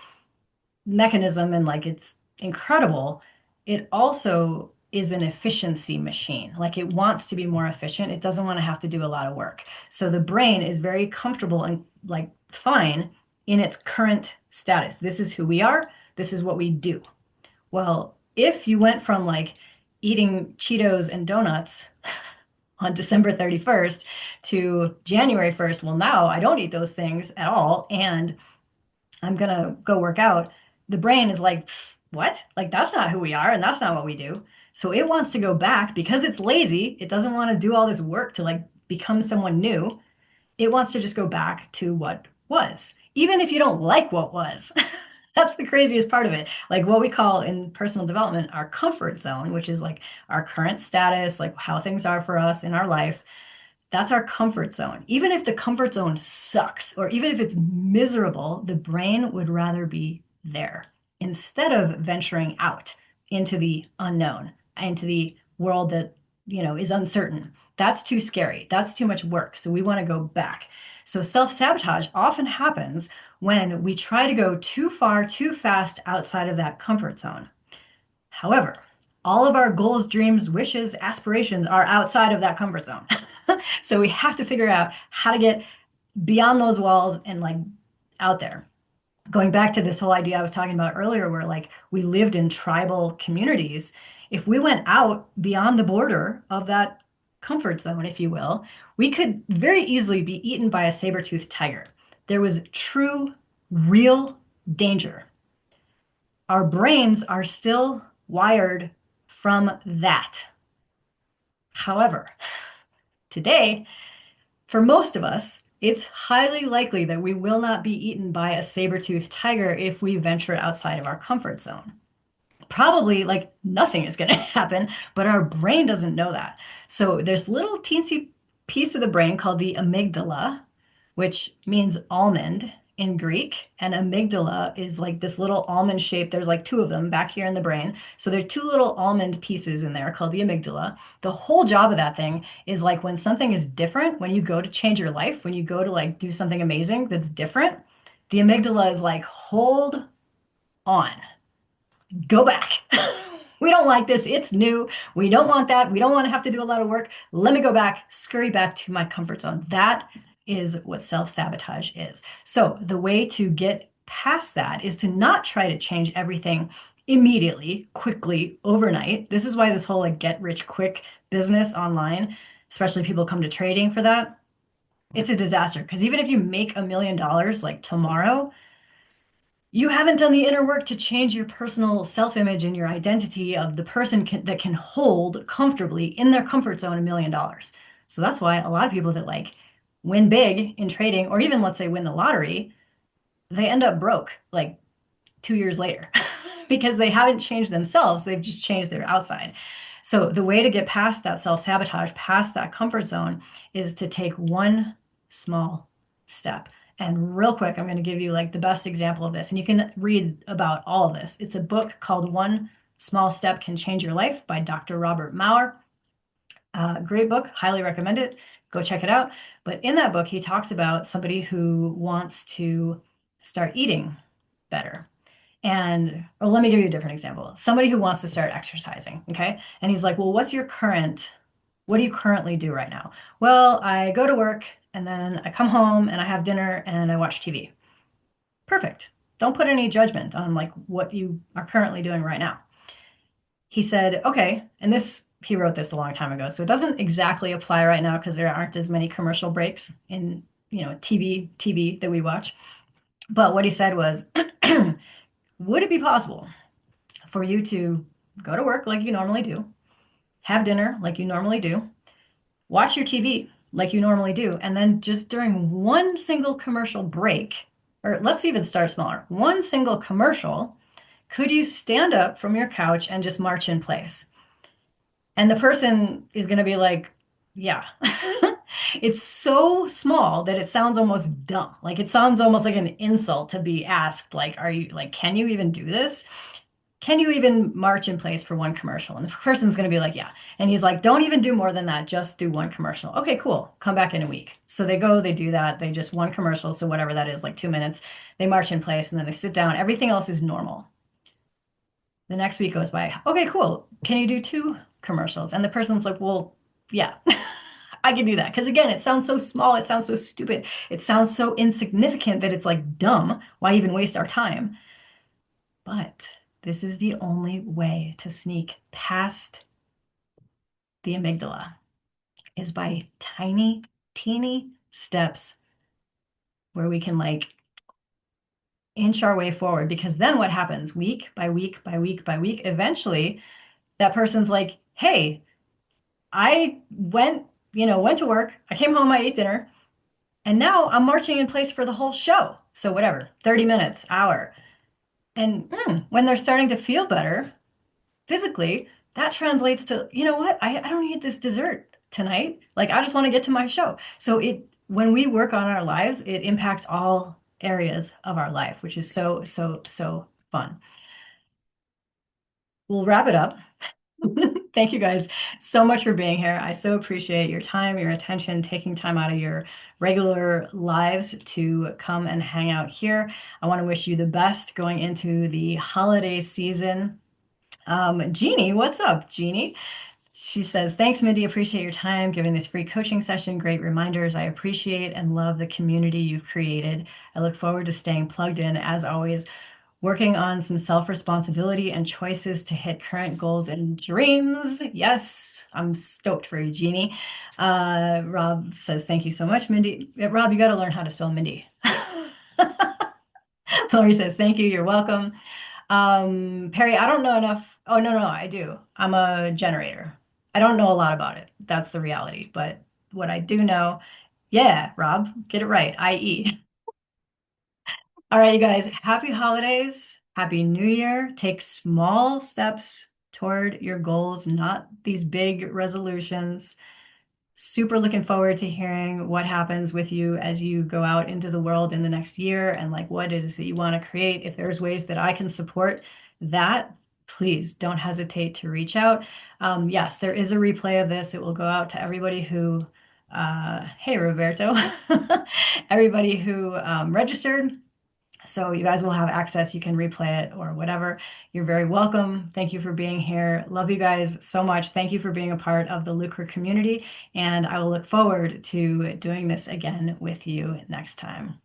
mechanism and like it's incredible. It also is an efficiency machine. Like it wants to be more efficient. It doesn't want to have to do a lot of work. So the brain is very comfortable and like fine in its current status. This is who we are. This is what we do. Well, if you went from like eating Cheetos and donuts on December 31st to January 1st, well, now I don't eat those things at all. And I'm going to go work out. The brain is like, what? Like, that's not who we are. And that's not what we do. So it wants to go back because it's lazy. It doesn't want to do all this work to like become someone new. It wants to just go back to what was, even if you don't like what was. That's the craziest part of it. Like what we call in personal development, our comfort zone, which is like our current status, like how things are for us in our life. That's our comfort zone. Even if the comfort zone sucks, or even if it's miserable, the brain would rather be there instead of venturing out into the unknown, into the world that, is uncertain. That's too scary. That's too much work. So we want to go back. So self-sabotage often happens when we try to go too far, too fast outside of that comfort zone. However, all of our goals, dreams, wishes, aspirations are outside of that comfort zone. So we have to figure out how to get beyond those walls and like out there. Going back to this whole idea I was talking about earlier, where like we lived in tribal communities, if we went out beyond the border of that comfort zone, if you will, we could very easily be eaten by a saber-toothed tiger. There was true, real danger. Our brains are still wired from that. However, today, for most of us, it's highly likely that we will not be eaten by a saber-toothed tiger if we venture outside of our comfort zone. Probably like nothing is going to happen, but our brain doesn't know that. So there's little teensy piece of the brain called the amygdala, which means almond in Greek, and amygdala is like this little almond shape. There's like two of them back here in the brain. So there are two little almond pieces in there called the amygdala. The whole job of that thing is like when something is different, when you go to change your life, when you go to like do something amazing that's different, the amygdala is like, hold on, go back. We don't like this. It's new. We don't want that. We don't want to have to do a lot of work. Let me go back, scurry back to my comfort zone. That is what self-sabotage is. So the way to get past that is to not try to change everything immediately, quickly, overnight. This is why this whole like get rich quick business online, especially people come to trading for that, it's a disaster. Because even if you make $1 million like tomorrow, you haven't done the inner work to change your personal self-image and your identity of the person that can hold comfortably in their comfort zone $1 million. So that's why a lot of people that like win big in trading, or even let's say win the lottery, they end up broke like 2 years later because they haven't changed themselves. They've just changed their outside. So the way to get past that self-sabotage, past that comfort zone, is to take one small step. And real quick, I'm going to give you like the best example of this. And you can read about all of this. It's a book called One Small Step Can Change Your Life by Dr. Robert Maurer. Great book, highly recommend it. Go check it out. But in that book, he talks about somebody who wants to start eating better. And, or let me give you a different example. Somebody who wants to start exercising, okay? And he's like, well, what do you currently do right now? Well, I go to work and then I come home and I have dinner and I watch TV. Perfect. Don't put any judgment on like what you are currently doing right now. He said, okay, and he wrote this a long time ago, so it doesn't exactly apply right now because there aren't as many commercial breaks in, TV that we watch. But what he said was, would it be possible for you to go to work like you normally do, have dinner like you normally do, watch your TV like you normally do, and then just during one single commercial break, or let's even start smaller, one single commercial, could you stand up from your couch and just march in place? And the person is going to be like, yeah. It's so small that it sounds almost dumb. Like it sounds almost like an insult to be asked, like, are you like, can you even do this? Can you even march in place for one commercial? And the person's going to be like, yeah. And he's like, don't even do more than that. Just do one commercial. Okay, cool. Come back in a week. So they go, they do that. They just one commercial. So whatever that is, like 2 minutes, they march in place and then they sit down. Everything else is normal. The next week goes by. Okay, cool. Can you do two commercials? And the person's like, well, yeah, I can do that. Because again, it sounds so small. It sounds so stupid. It sounds so insignificant that it's like dumb. Why even waste our time? But this is the only way to sneak past the amygdala is by tiny, teeny steps where we can like inch our way forward. Because then what happens week by week by week by week, eventually that person's like, hey, I went to work, I came home, I ate dinner, and now I'm marching in place for the whole show. So whatever, 30 minutes, hour. And when they're starting to feel better physically, that translates to, you know what? I don't need this dessert tonight. Like I just want to get to my show. So when we work on our lives, it impacts all areas of our life, which is so, so, so fun. We'll wrap it up. Thank you guys so much for being here. I so appreciate your time, your attention, taking time out of your regular lives to come and hang out here. I want to wish you the best going into the holiday season. Jeannie, what's up, Jeannie? She says, thanks, Mindie. Appreciate your time giving this free coaching session. Great reminders. I appreciate and love the community you've created. I look forward to staying plugged in, as always, working on some self-responsibility and choices to hit current goals and dreams. Yes, I'm stoked for you, Jeannie. Rob says, thank you so much, Mindie. Rob, you got to learn how to spell Mindie. Lori says, thank you. You're welcome. Perry, I don't know enough. Oh, no, I do. I'm a generator. I don't know a lot about it. That's the reality. But what I do know, yeah, Rob, get it right, i.e. All right, you guys, happy holidays, happy new year. Take small steps toward your goals, not these big resolutions. super looking forward to hearing what happens with you as you go out into the world in the next year and like what it is that you want to create. If there's ways that I can support that, please don't hesitate to reach out. Yes, there is a replay of this. It will go out to everybody who, hey, Roberto, everybody who registered. So you guys will have access. You can replay it or whatever. You're very welcome. Thank you for being here. Love you guys so much. Thank you for being a part of the Lucra community. And I will look forward to doing this again with you next time.